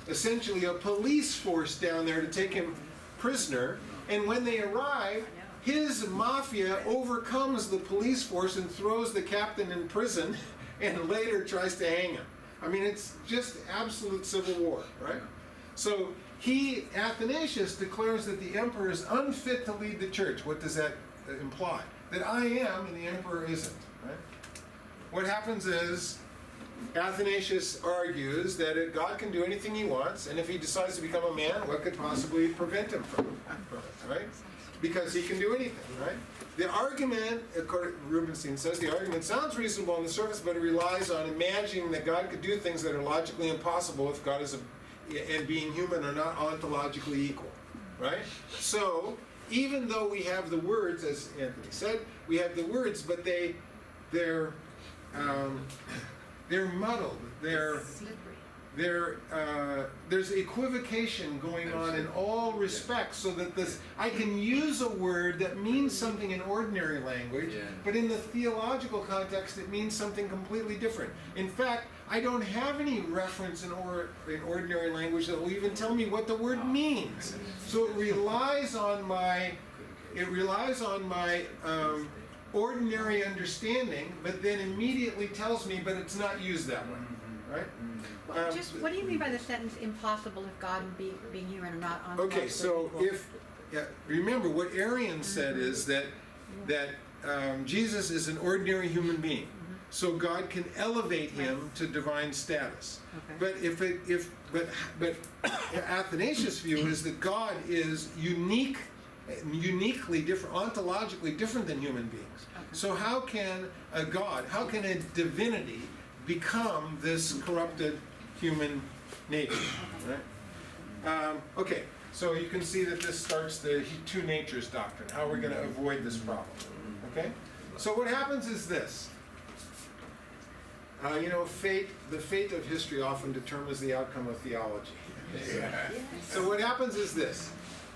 essentially a police force down there to take him prisoner. And when they arrive, his mafia overcomes the police force and throws the captain in prison and later tries to hang him. I mean, it's just absolute civil war, right? So Athanasius declares that the emperor is unfit to lead the church. What does that imply? That I am and the emperor isn't, right? What happens is Athanasius argues that God can do anything he wants, and if he decides to become a man, what could possibly prevent him from it, right? Because he can do anything, right? The argument, according to Rubinstein says, the argument sounds reasonable on the surface, but it relies on imagining that God could do things that are logically impossible if God is and being human are not ontologically equal, right? So, even though we have the words, as Anthony said, we have the words, but they're muddled. There's equivocation going on in all respects, so that I can use a word that means something in ordinary language, but in the theological context it means something completely different. In fact, I don't have any reference in ordinary language that will even tell me what the word means. So it relies on my ordinary understanding, but then immediately tells me, but it's not used that way, right? What do you mean by the sentence "impossible if God and being human are not on"? Okay, so remember what Arian said is that Jesus is an ordinary human being. so God can elevate him to divine status. Okay. But Athanasius' view is that God is uniquely different, ontologically different than human beings. Okay. So how can a God, how can a divinity become this corrupted human nature? Right? Okay, so you can see that this starts the two natures doctrine. How are we going to avoid this problem? Okay, so what happens is this. The fate of history often determines the outcome of theology. So what happens is this.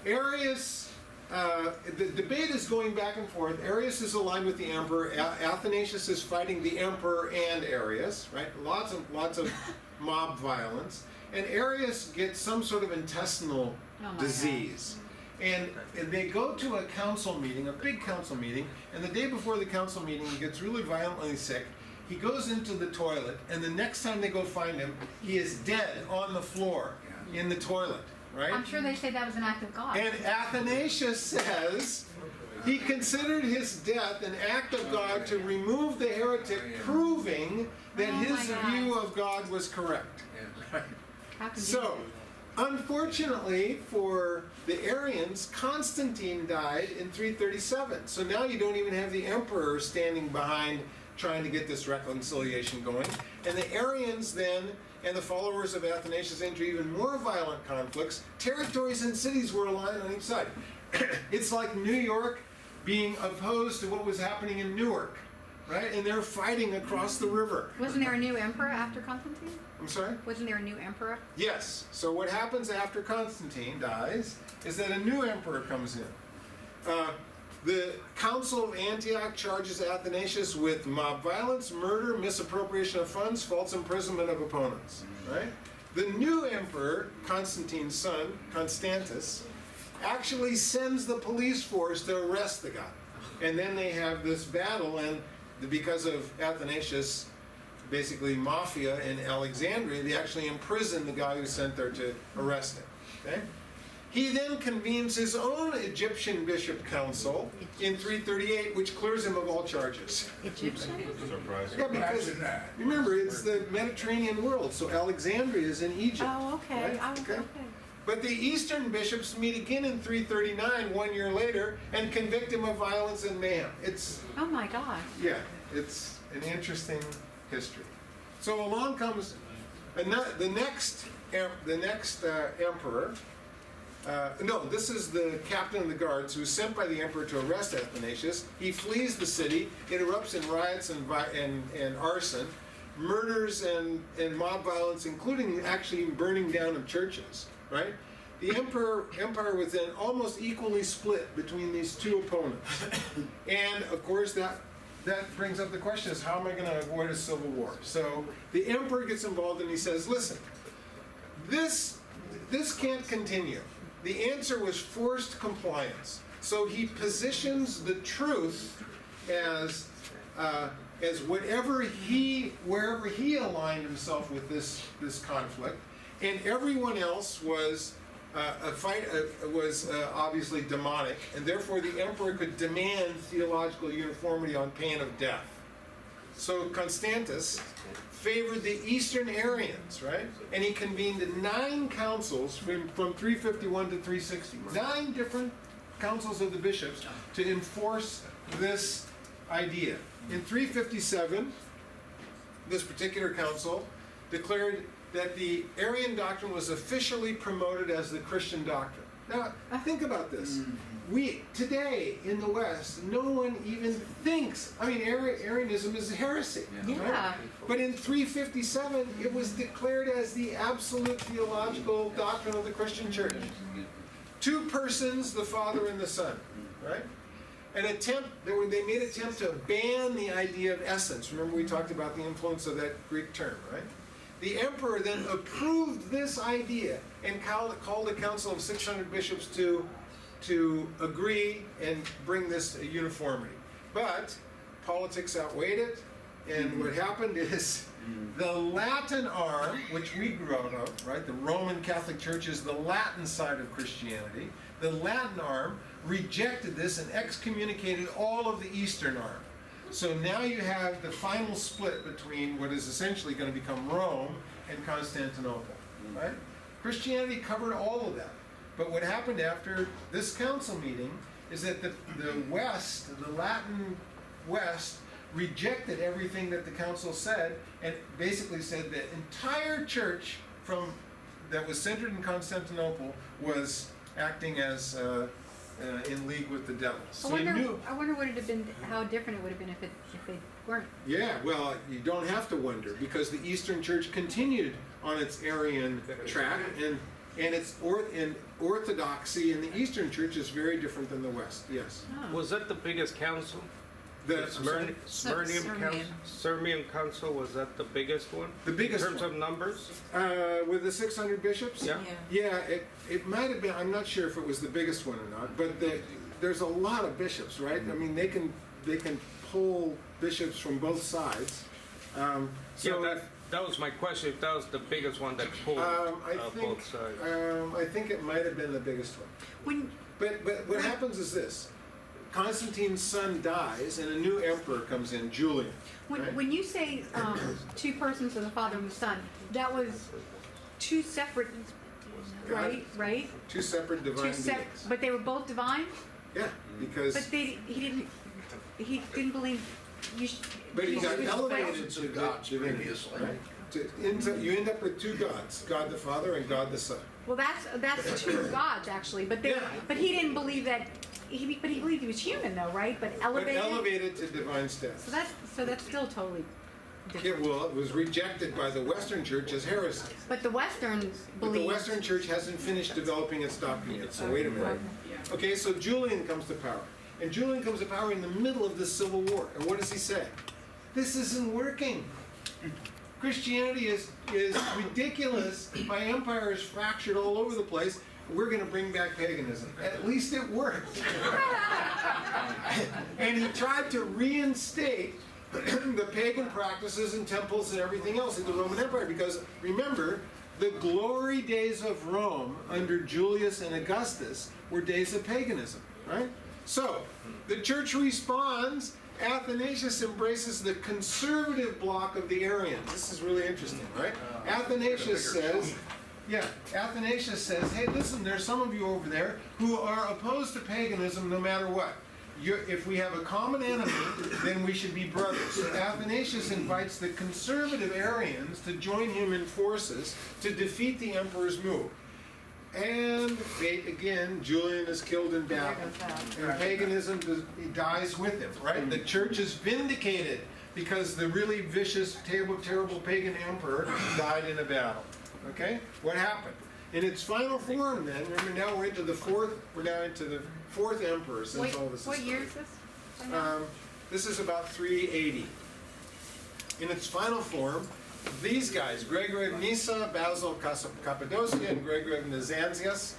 Arias, the debate is going back and forth. Arias is aligned with the emperor. Athanasius is fighting the emperor and Arias, right? Lots of mob violence. And Arias gets some sort of intestinal disease. And they go to a council meeting, a big council meeting, and the day before the council meeting, he gets really violently sick. He goes into the toilet, and the next time they go find him, he is dead on the floor in the toilet, right? I'm sure they say that was an act of God. And Athanasius says he considered his death an act of God to remove the heretic, proving that his view of God was correct. How can So, unfortunately for the Arians, Constantine died in 337. So now you don't even have the emperor standing behind trying to get this reconciliation going. And the Arians then, and the followers of Athanasius, enter even more violent conflicts. Territories and cities were aligned on each side. It's like New York being opposed to what was happening in Newark, right? And they're fighting across the river. Wasn't there a new emperor after Constantine? I'm sorry? Wasn't there a new emperor? Yes. So what happens after Constantine dies is that a new emperor comes in. The Council of Antioch charges Athanasius with mob violence, murder, misappropriation of funds, false imprisonment of opponents. Right? The new emperor, Constantine's son, Constantius, actually sends the police force to arrest the guy. And then they have this battle, and because of Athanasius, basically mafia in Alexandria, they actually imprison the guy who sent there to arrest him. Okay? He then convenes his own Egyptian bishop council in 338, which clears him of all charges. Egyptian? Surprising. Yeah, because remember, it's the Mediterranean world, so Alexandria is in Egypt. Oh, okay. Right? Okay. But the Eastern bishops meet again in 339, 1 year later, and convict him of violence and mayhem. Oh my gosh. Yeah, it's an interesting history. So along comes the next emperor. This is the captain of the guards who is sent by the emperor to arrest Athanasius. He flees the city, interrupts in riots and arson, murders and mob violence, including actually burning down of churches. Right? The empire was then almost equally split between these two opponents, and of course that brings up the question: is how am I going to avoid a civil war? So the emperor gets involved and he says, "Listen, this can't continue." The answer was forced compliance. So he positions the truth as wherever he aligned himself with this conflict, and everyone else was obviously demonic, and therefore the emperor could demand theological uniformity on pain of death. So Constantius favored the Eastern Arians, right? And he convened 9 councils from 351 to 360. 9 different councils of the bishops to enforce this idea. In 357, this particular council declared that the Arian doctrine was officially promoted as the Christian doctrine. Now, think about this. Today in the West, no one even thinks, Arianism is a heresy. Yeah. Right? But in 357, it was declared as the absolute theological doctrine of the Christian church. 2 persons, the Father and the Son, right? They made an attempt to ban the idea of essence. Remember we talked about the influence of that Greek term, right? The emperor then approved this idea and called a council of 600 bishops to agree and bring this uniformity. But politics outweighed it, and what happened is the Latin arm, which we grew out of, right? The Roman Catholic Church is the Latin side of Christianity. The Latin arm rejected this and excommunicated all of the Eastern arm. So now you have the final split between what is essentially going to become Rome and Constantinople, right? Christianity covered all of that. But what happened after this council meeting is that the West, the Latin West, rejected everything that the council said and basically said the entire church that was centered in Constantinople was acting as in league with the devil. So I wonder what it'd have been, how different it would have been if they weren't. Yeah, well, you don't have to wonder because the Eastern Church continued on its Arian track, and its orthodoxy in the Eastern Church is very different than the West. Yes. Oh. Was that the biggest council? The Sirmian Council, was that the biggest one? The biggest in terms one. of numbers? With the 600 bishops? Yeah. Yeah, it might have been. I'm not sure if it was the biggest one or not, but there's a lot of bishops, right? I mean, they can pull bishops from both sides. So Yeah, that was my question, if that was the biggest one that pulled both sides. I think it might have been the biggest one. But what happens is this: Constantine's son dies, and a new emperor comes in, Julian. Right? When you say two persons of the Father and the Son, that was two separate, right? Two separate divine beings. But they were both divine. Yeah, because. But he didn't believe. But he got was elevated thousands to of gods divinity, previously. right? You end up with two gods: God the Father and God the Son. Well, that's two gods actually, but Yeah. but he didn't believe that. But he believed he was human though, right? But elevated. But elevated to divine status. So that's still totally Yeah, different. well, it was rejected by the Western Church as heresy. But the Westerns But the believe. Western Church hasn't finished developing its doctrine yet, so wait a minute. Okay, so Julian comes to power. And Julian comes to power in the middle of the Civil War. And what does he say? This isn't working. Christianity is ridiculous. My empire is fractured all over the place. We're going to bring back paganism. At least it worked. And he tried to reinstate the pagan practices and temples and everything else in the Roman Empire. Because remember, the glory days of Rome under Julius and Augustus were days of paganism, right? So, the church responds. Athanasius embraces the conservative block of the Arians. This is really interesting, right? Athanasius says, hey, listen, there's some of you over there who are opposed to paganism no matter what. If we have a common enemy, then we should be brothers. So Athanasius invites the conservative Arians to join him in forces to defeat the emperor's move. And fate again, Julian is killed in battle. And paganism dies with him, right? The church is vindicated because the really vicious, terrible pagan emperor died in a battle. Okay? What happened? In its final form then, remember now we're into the fourth emperor since all this is What year is this? this is about 380. In its final form, these guys, Gregory of Nyssa, Basil of Cappadocia, and Gregory of Nazianzus,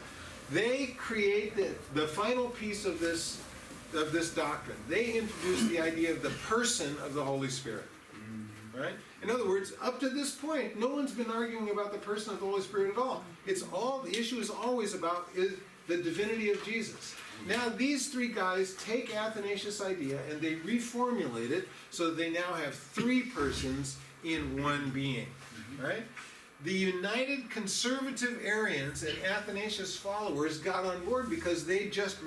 they create the final piece of this doctrine. They introduce the idea of the person of the Holy Spirit. Right? In other words, up to this point, no one's been arguing about the person of the Holy Spirit at all. The issue is always about the divinity of Jesus. Now these three guys take Athanasius' idea and they reformulate it so that they now have three persons in one being, right? The united conservative Arians and Athanasius followers got on board because they had just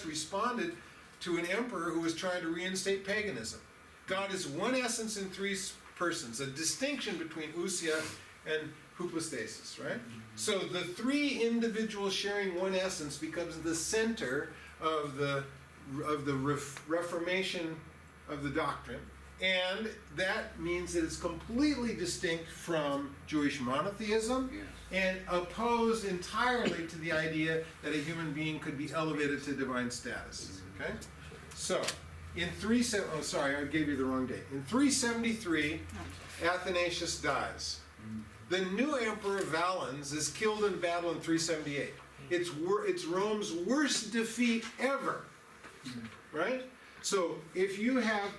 responded to an emperor who was trying to reinstate paganism. God is one essence in three persons, a distinction between ousia and hypostasis, right? So the three individuals sharing one essence becomes the center of the reformation of the doctrine. And that means that it's completely distinct from Jewish monotheism and opposed entirely to the idea that a human being could be elevated to divine status. Okay? So, I gave you the wrong date. In 373, Athanasius dies. The new emperor Valens is killed in battle in 378. It's Rome's worst defeat ever. Right? So, if you have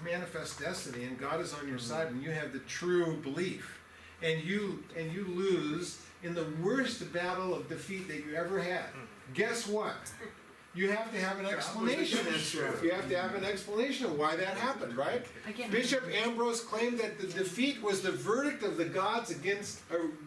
manifest destiny and God is on your side and you have the true belief and you lose in the worst battle of defeat that you ever had, guess what? you have to have an explanation. You have to have an explanation of why that happened, right? Again. Bishop Ambrose claimed that the defeat was the verdict of the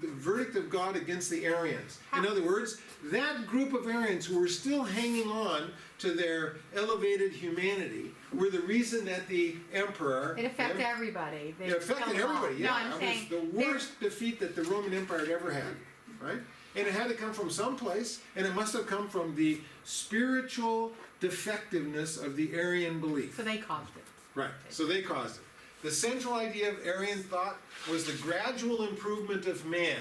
verdict of God against the Arians. In other words, that group of Arians who were still hanging on to their elevated humanity were the reason that the emperor. It affected everybody. They It affected fell off. everybody. No, Yeah, I'm it saying was the worst defeat that the Roman Empire had ever had, right? And it had to come from someplace, and it must have come from the spiritual defectiveness of the Arian belief. So they caused it. Right, so they caused it. The central idea of Arian thought was the gradual improvement of man.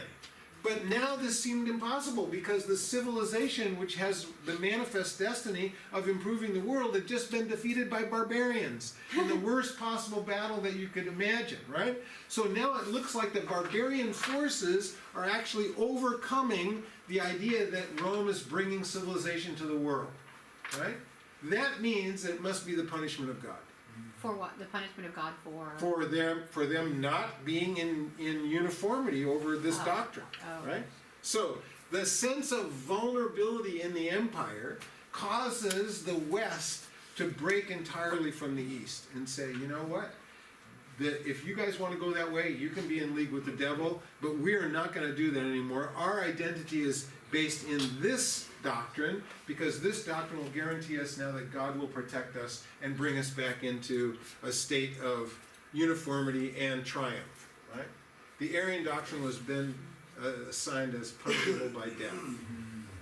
But now this seemed impossible because the civilization, which has the manifest destiny of improving the world, had just been defeated by barbarians in the worst possible battle that you could imagine, right? So now it looks like the barbarian forces are actually overcoming the idea that Rome is bringing civilization to the world, right? That means that it must be the punishment of God. For what? The punishment of God for? For them not being in uniformity over this doctrine, Oh. right? So the sense of vulnerability in the empire causes the West to break entirely from the East and say, you know what? If you guys want to go that way, you can be in league with the devil, but we are not going to do that anymore. Our identity is based in this doctrine, because this doctrine will guarantee us now that God will protect us and bring us back into a state of uniformity and triumph, right? The Arian doctrine was then assigned as punishable by death.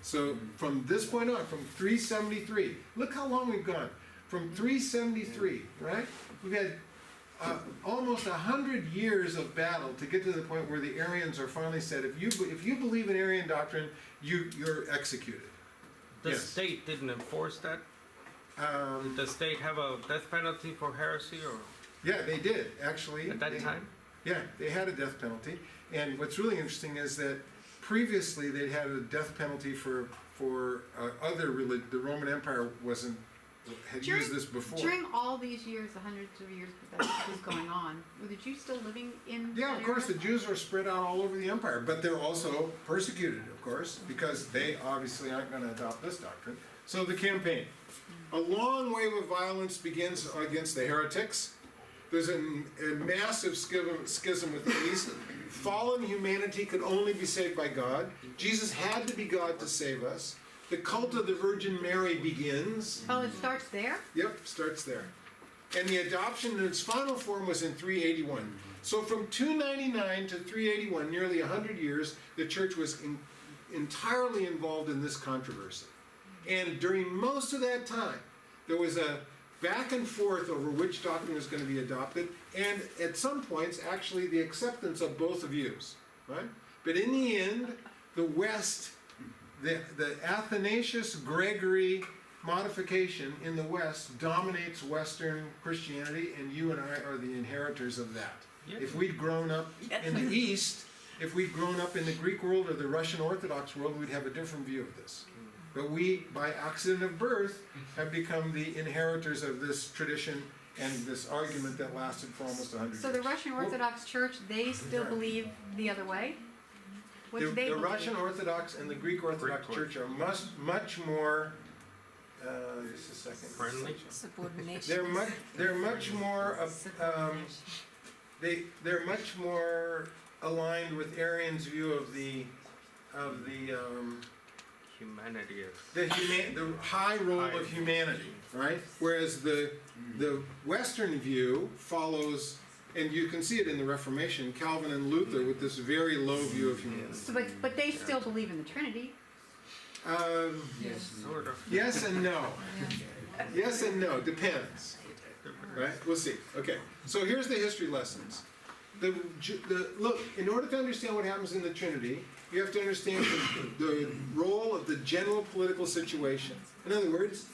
So from this point on, from 373, look how long we've gone. From 373, right? We've had almost 100 years of battle to get to the point where the Arians are finally said, if you believe in Arian doctrine, you're executed. The Yes. state didn't enforce that? Did the state have a death penalty for heresy or Yeah, they did, actually. at that time? Yeah, they had a death penalty. And what's really interesting is that previously they'd had a death penalty for other religion. The Roman Empire had used this before. During all these years, the hundreds of years that this was going on, were the Jews still living in? Yeah, that of course, the area? Jews are spread out all over the empire, but they're also persecuted, of course, because they obviously aren't going to adopt this doctrine. So the campaign. A long wave of violence begins against the heretics. There's a massive schism with the East. Fallen humanity could only be saved by God. Jesus had to be God to save us. The cult of the Virgin Mary begins. Oh, it starts there? Yep, starts there. And the adoption in its final form was in 381. So from 299 to 381, nearly 100 years, the church was entirely involved in this controversy. And during most of that time, there was a back and forth over which doctrine was going to be adopted, and at some points, actually, the acceptance of both views, right? But in the end, the West, the Athanasius Gregory modification in the West dominates Western Christianity, and you and I are the inheritors of that. Yeah. If we'd grown up in the East, if we'd grown up in the Greek world or the Russian Orthodox world, we'd have a different view of this. But we, by accident of birth, have become the inheritors of this tradition and this argument that lasted for almost 100 years. So the Russian Orthodox Church, they still believe the other way? What do they The believe? Russian Orthodox and the Greek Orthodox Church are much more. Just a second. Friendly? They're much more. They're much more aligned with Arian's view of the Humanity is. the high role of humanity, right? Whereas the Western view follows, and you can see it in the Reformation, Calvin and Luther with this very low view of humanity. So, but they still believe in the Trinity. Sort of. Yes and no. Yes and no, depends. Right? We'll see. Okay, so here's the history lessons. Look, in order to understand what happens in the Trinity, you have to understand the role of the general political situation. In other words,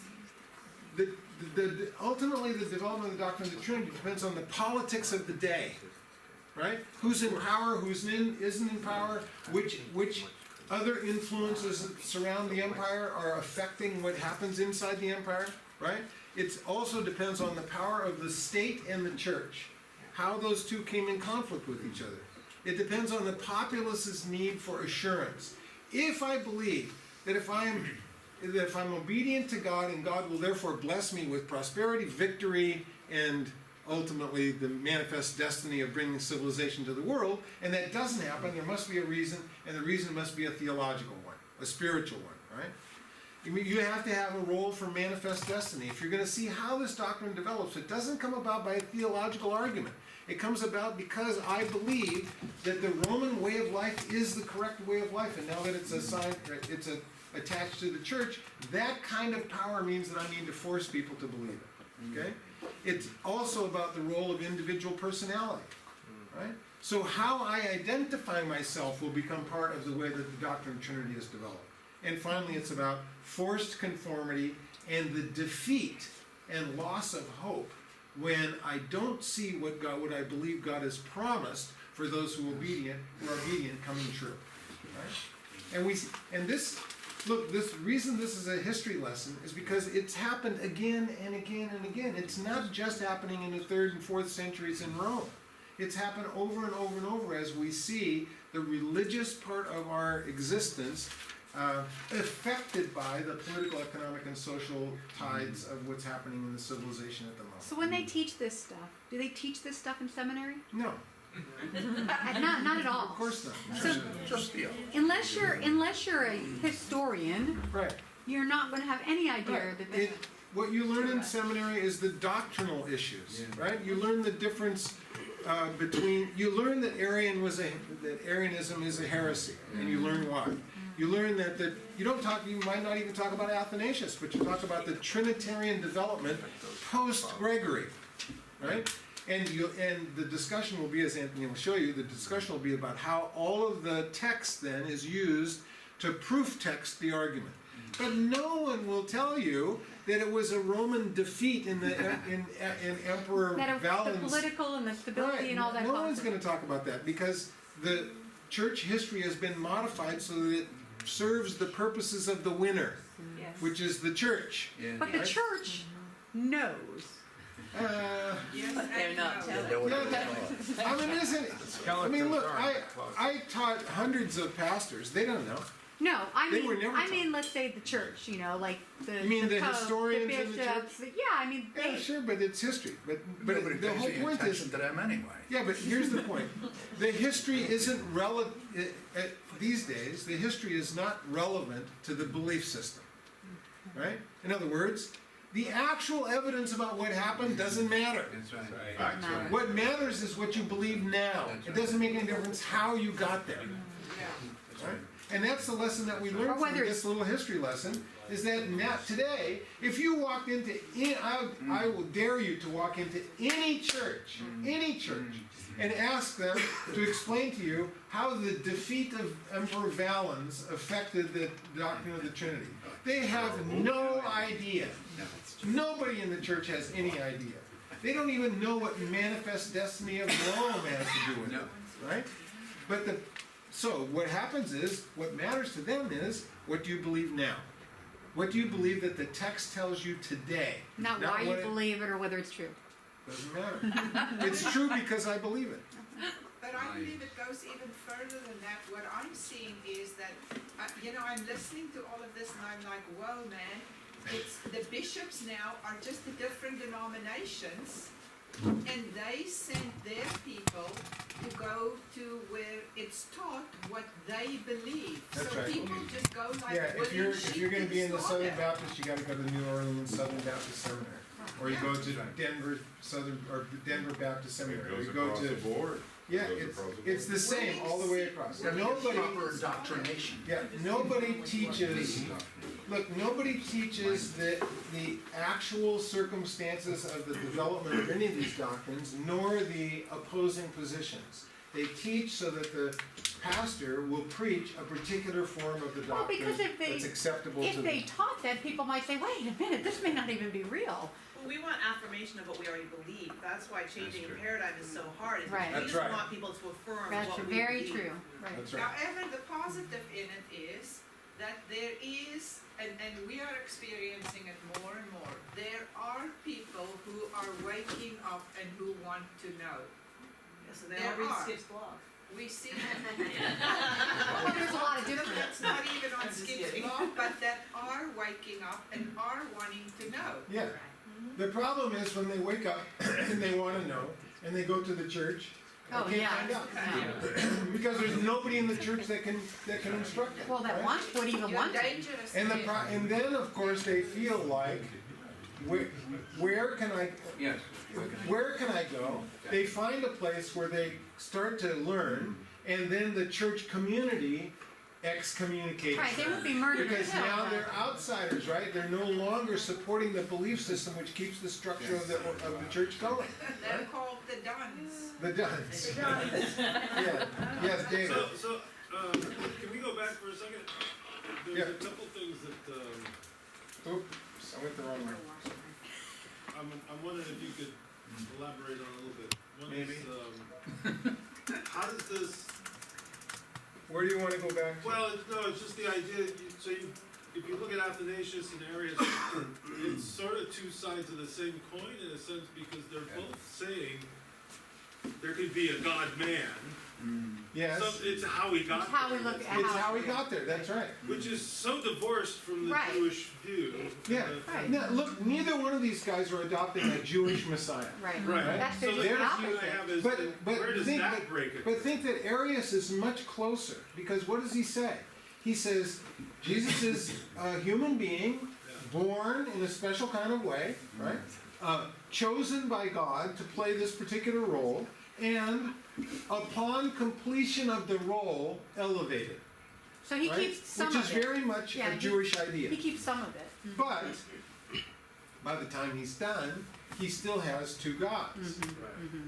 ultimately the development of the doctrine of the Trinity depends on the politics of the day. Right? Who's in power, who's isn't in power, which other influences that surround the empire are affecting what happens inside the empire, right? It also depends on the power of the state and the church, how those two came in conflict with each other. It depends on the populace's need for assurance. If I believe that if I'm that if I'm obedient to God, and God will therefore bless me with prosperity, victory, and ultimately the manifest destiny of bringing civilization to the world, and that doesn't happen, there must be a reason, and the reason must be a theological one, a spiritual one, right? You have to have a role for manifest destiny. If you're going to see how this doctrine develops, it doesn't come about by a theological argument. It comes about because I believe that the Roman way of life is the correct way of life, and now that it's attached to the church, that kind of power means that I need to force people to believe it. Okay? It's also about the role of individual personality, right? So how I identify myself will become part of the way that the doctrine of Trinity is developed. And finally, it's about forced conformity and the defeat and loss of hope when I don't see what I believe God has promised for those who are obedient coming true. Right? And this reason this is a history lesson is because it's happened again and again and again. It's not just happening in the 3rd and 4th centuries in Rome. It's happened over and over and over as we see the religious part of our existence affected by the political, economic, and social tides of what's happening in the civilization at the moment. So when they teach this stuff, do they teach this stuff in seminary? No, Not at all. of course not. So Just the, unless you're a historian, Right. you're not going to have any idea Right. that this. What you learn in seminary is the doctrinal issues, right? You learn the difference you learn that Arianism is a heresy, and you learn why. You learn that you might not even talk about Athanasius, but you talk about the Trinitarian development post-Gregory, right? And the discussion will be, as Anthony will show you, the discussion will be about how all of the text then is used to proof text the argument. But no one will tell you that it was a Roman defeat in Emperor That Valens. the political and the stability Right. and all that. No one's concept. going to talk about that because the church history has been modified so that it serves the purposes of the winner, Yes. which is the church. Yeah. But the Right. church knows. But they're not They telling. know what Yeah, they're that- talking. I mean, isn't it? I mean, look, I taught hundreds of pastors. They don't know. No, They were never taught. let's say the church, like the You mean the Pope, historians the in the bishops. Yeah, I mean, Yeah, sure, but it's history. But nobody the pays whole any point attention is, to them anyway. yeah, but here's the point. The history isn't relevant, these days, the history is not relevant to the belief system, right? In other words, the actual evidence about what happened doesn't matter. That's right. Facts, right? What matters is what you believe now. It doesn't make any difference how you got there. That's Right? right. And that's the lesson that we learned Or from whether this little history lesson, is that now, today, if you walked into, I will dare you to walk into any church, and ask them to explain to you how the defeat of Emperor Valens affected the doctrine of the Trinity. They have no idea. No, it's true. Nobody in the church has any idea. They don't even know what manifest destiny of Rome has to do with it, right? So what happens is, what matters to them is, what do you believe now? What do you believe that the text tells you today? not why you what it- believe it or whether it's true. Doesn't matter. It's true because I believe it. But I believe it goes even further than that. What I'm seeing is that, I'm listening to all of this and I'm like, whoa, man. It's the bishops now are just the different denominations, and they send their people to go to where it's taught what they believe. That's so right. people just go like Yeah, if willing if sheep you're going to be in the slaughter. Southern Baptist, you got to go to the New Orleans Southern Baptist Seminary, or you go to Denver Baptist It Seminary, or goes you go across to the board. yeah, It goes it's across the board. it's the same all the way across. There needs Nobody proper indoctrination. nobody teaches. Look, nobody teaches the actual circumstances of the development of any of these doctrines, nor the opposing positions. They teach so that the pastor will preach a particular form of the Well, doctrine because if they- that's acceptable to If them. they taught that, people might say, wait a minute, this may not even be real. Well, we want affirmation of what we already believe. That's why changing That's a true. paradigm is so hard. Is Right. because That's we just right. want people to affirm That's what we very believe. true. Right. That's right. However, the positive in it is that there is, and we are experiencing it more and more, there are people who are waking up and who want to know. Yeah, so they There all read are. Skip's blog. we see, Well, there's a lot of different. that's not even on Skip's law, but that are waking up and are wanting to know. Yeah. The problem is when they wake up and they wanna know, and they go to the church, Oh, they can't yeah. find out. Because there's nobody in the church that can instruct them. Well, that right? would even You're want to. dangerous. And then, of course, they feel like, where can I, Yes. where can I go? They find a place where they start to learn, and then the church community excommunicates Right, they them. would be murdered. Because now they're outsiders, right? They're no longer supporting the belief system which keeps the structure of the church going. They're called the duns. The duns. Yeah, yes, David. So, can we go back for a second? There's Yeah. a couple things that, Oops, I went the wrong way. I'm wondering if you could elaborate on a little bit. One Maybe. is, how does this, Where do you wanna go back to? well, no, it's just the idea, if you look at Athanasius and Arias, it's sort of two sides of the same coin in a sense, because they're both saying there could be a God-man. Yes, So it's how he got It's how we there. look That's- at it's how we got there, that's right. Which is so divorced from the Right. Jewish view. Yeah. Right. Now, look, neither one of these guys are adopting a Jewish Messiah. Right. Right. That's So their the just question I opposite. have is, But where does think that break it? But think that Arias is much closer, because what does he say? He says, Jesus is a human being, born in a special kind of way, right? Chosen by God to play this particular role, and upon completion of the role, elevated. So he right? keeps some Which of is it. very much Yeah, a he- Jewish idea. He keeps some of it. But by the time he's done, he still has two gods.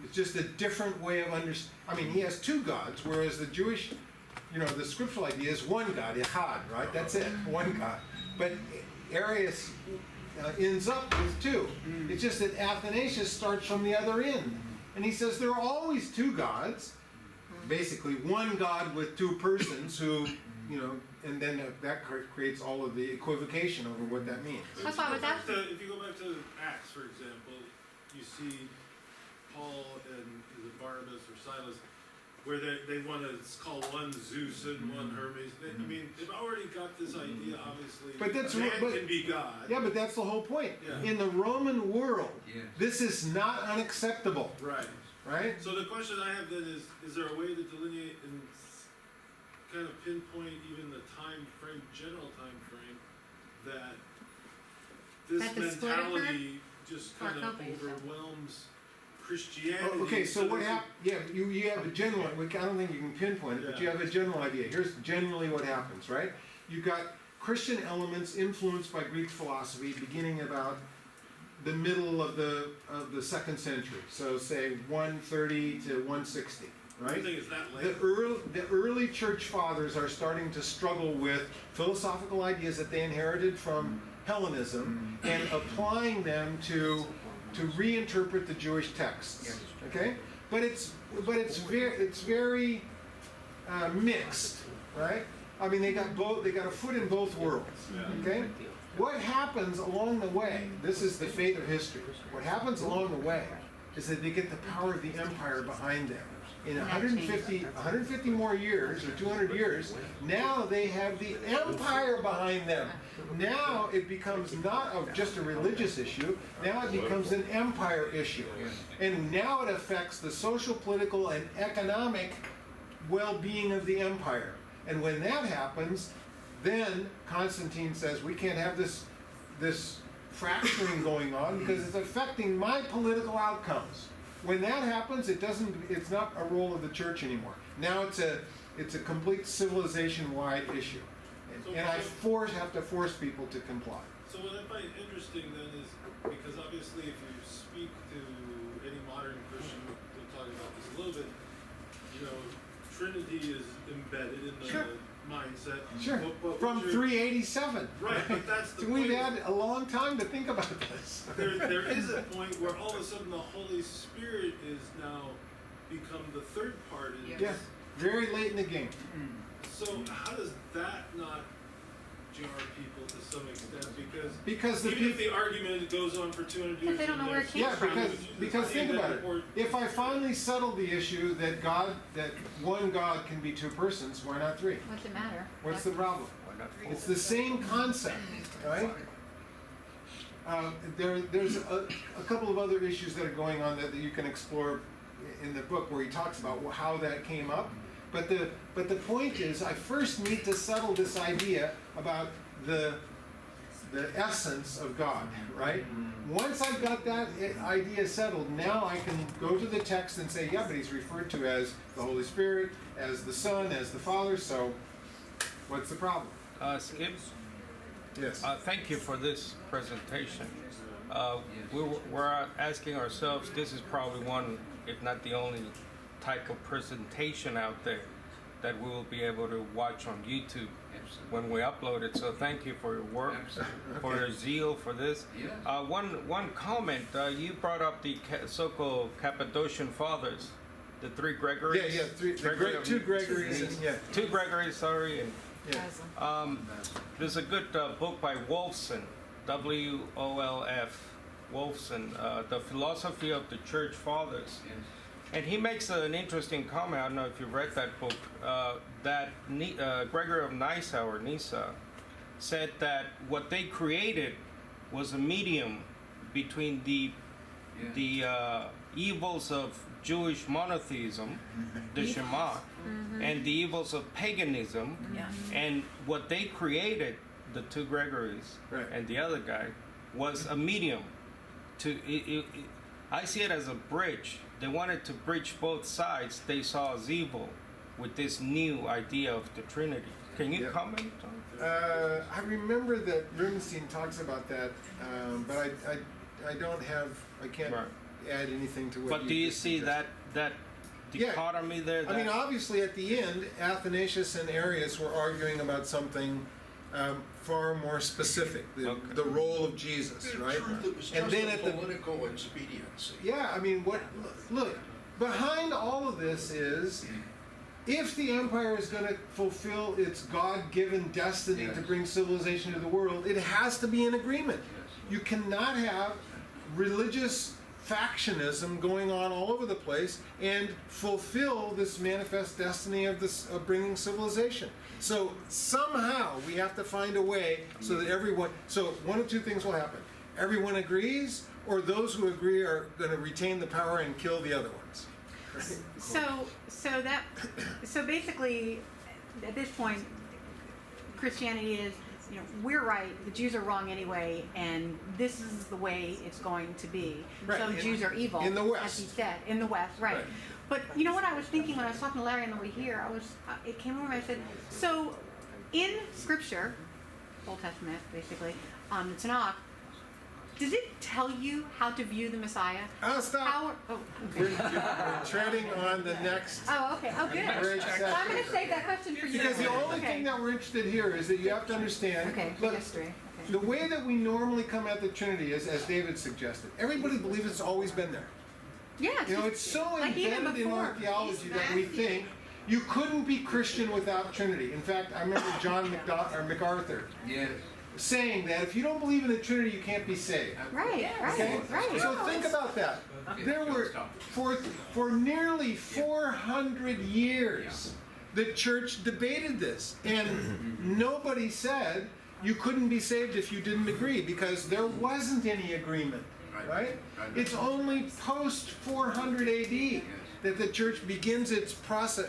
It's just a different way of I mean, he has two gods, whereas the Jewish, the scriptural idea is one God, Echad, right? That's it, one God. But Arius ends up with two. It's just that Athanasius starts from the other end. And he says there are always two gods, basically one God with two persons who, and then that creates all of the equivocation over what that means. That's why with that. If you go back to Acts, for example, you see Paul and is it Barnabas or Silas, where they want to call one Zeus and one Hermes. I mean, they've already got this idea, obviously. But that's man but- can be God. Yeah, but that's the whole point. Yeah. In the Roman world, Yes. this is not unacceptable, Right. right? So the question I have then is there a way to delineate and kind of pinpoint even the time frame, general time frame, that this That the split mentality just Or kind of companies, so. overwhelms Christianity? Oh, okay, so what there's a- happened? Yeah, you have a general. I don't think you can pinpoint it, but you Yeah. have a general idea. Here's generally what happens, right? You got Christian elements influenced by Greek philosophy, beginning about the middle of the 2nd century. So say 130 to 160, I right? think it's that late. The early church fathers are starting to struggle with philosophical ideas that they inherited from Hellenism and applying them to reinterpret the Jewish texts. Okay, but it's very mixed, right? I mean, they got a foot in both worlds. Okay, what happens along the way? This is the fate of history. What happens along the way is that they get the power of the empire behind them. In 150 more years, or 200 years, now they have the empire behind them. Now it becomes not just a religious issue, now it becomes an empire issue. And now it affects the social, political, and economic well-being of the empire. And when that happens, then Constantine says, we can't have this fracturing going on because it's affecting my political outcomes. When that happens, it's not a role of the church anymore. Now it's a complete civilization-wide issue. And I have to force people to comply. So what I find interesting then is, because obviously if you speak to any modern Christian, we'll talk about this a little bit, Trinity is embedded in the Sure. mindset. Sure, But from what you're- 387. Right, but that's the So we've point. had a long time to think about this. There is a point where all of a sudden the Holy Spirit is now become the third part in Yeah, very late in the game. So how does that not jar people to some extent, Because the even if people, the argument goes on for 200 years. But they don't know where it came yeah, from. because think about it. If I finally settled the issue that one God can be two persons, why not three? What's it matter? What's the problem? Why not four? It's the same concept, right? There's a couple of other issues that are going on that you can explore in the book where he talks about how that came up. But the point is, I first need to settle this idea about the essence of God, right? Once I've got that idea settled, now I can go to the text and say, yeah, but he's referred to as the Holy Spirit, as the Son, as the Father, so what's the problem? Skip, Yes. thank you for this presentation. We're asking ourselves, this is probably one, if not the only, type of presentation out there that we will be able to watch on YouTube when we upload it. So thank you for your work, for your zeal for this. Yeah. One comment, you brought up the so-called Cappadocian Fathers, the three Gregories. Yeah, two Gregories, and, yeah. Two Gregories, sorry, and Yeah. there's a good book by Wolfson, W-O-L-F, Wolfson, The Philosophy of the Church Fathers. Yes. And he makes an interesting comment, I don't know if you read that book, that Gregory of Nyssa, or Nyssa, said that what they created was a medium between the evils of Jewish monotheism, the Shema, and the evils of paganism. And what they created, the two Gregories Right. and the other guy, was a medium. I see it as a bridge. They wanted to bridge both sides. They saw as evil with this new idea of the Trinity. Can you Yeah. comment on I remember that Rubenstein talks about that, but I can't Right. add anything to what But do you see suggested. that Yeah. dichotomy there? I mean, that- obviously, at the end, Athanasius and Arias were arguing about something far more specific, Okay. the role of Jesus, right? Truth, it was And just then a at the political expediency. yeah, I mean, look, behind all of this is, if the empire is going to fulfill its God-given destiny to bring civilization to the world, it has to be an agreement. You cannot have religious factionism going on all over the place and fulfill this manifest destiny of bringing civilization. So somehow we have to find a way so that so one of two things will happen. Everyone agrees, or those who agree are going to retain the power and kill the other ones. So basically, at this point, Christianity is, we're right, the Jews are wrong anyway, and this is the way it's going to be. Right, So Jews are evil, in the West. as he said, in the West, right. Right. But you know what I was thinking when I was talking to Larry on the way here? It came over and I said, so in Scripture, Old Testament, basically, the Tanakh, does it tell you how to view the Messiah? Stop. Okay. We're treading on the next. Oh, okay. Oh, good. Great Well, I'm going to save that question for you. Because the only Okay. thing that we're interested here is that you have to understand. Okay, Look, history. Okay. the way that we normally come at the Trinity is, as David suggested, everybody believes it's always been there. Yeah, It's so like even embedded in our before. theology that we think you couldn't be Christian without Trinity. In fact, I remember John MacArthur Yes. saying that if you don't believe in the Trinity, you can't be saved. Right, Okay? right. So think about that. There were, for nearly 400 years, the church debated this. And nobody said you couldn't be saved if you didn't agree, because there wasn't any agreement. Right? It's only post 400 AD that the church begins its process,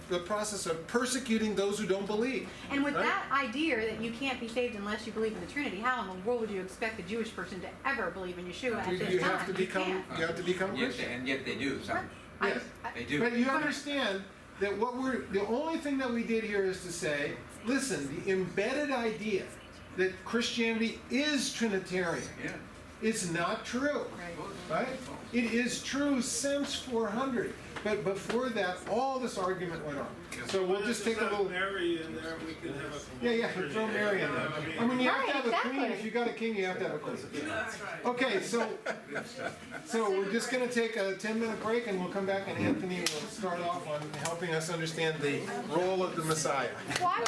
the process of persecuting those who don't believe. And with Right? that idea that you can't be saved unless you believe in the Trinity, how in the world would you expect a Jewish person to ever believe in Yeshua at this You time? have to become. can't. You have to become Christian. And yet they do. Some. Yes. They do. But you understand that the only thing that we did here is to say, listen, the embedded idea that Christianity is Trinitarian Yeah. is not true. Right? It is true since 400. But before that, all this argument went on. So we'll just take a little. Mary in there, we could have a. Yeah, throw Mary in there. I mean, you have to have a Right, queen. exactly. If you got a king, you have to have a queen. That's right. Okay, so we're just going to take a 10-minute break, and we'll come back, and Anthony will start off on helping us understand the role of the Messiah. Why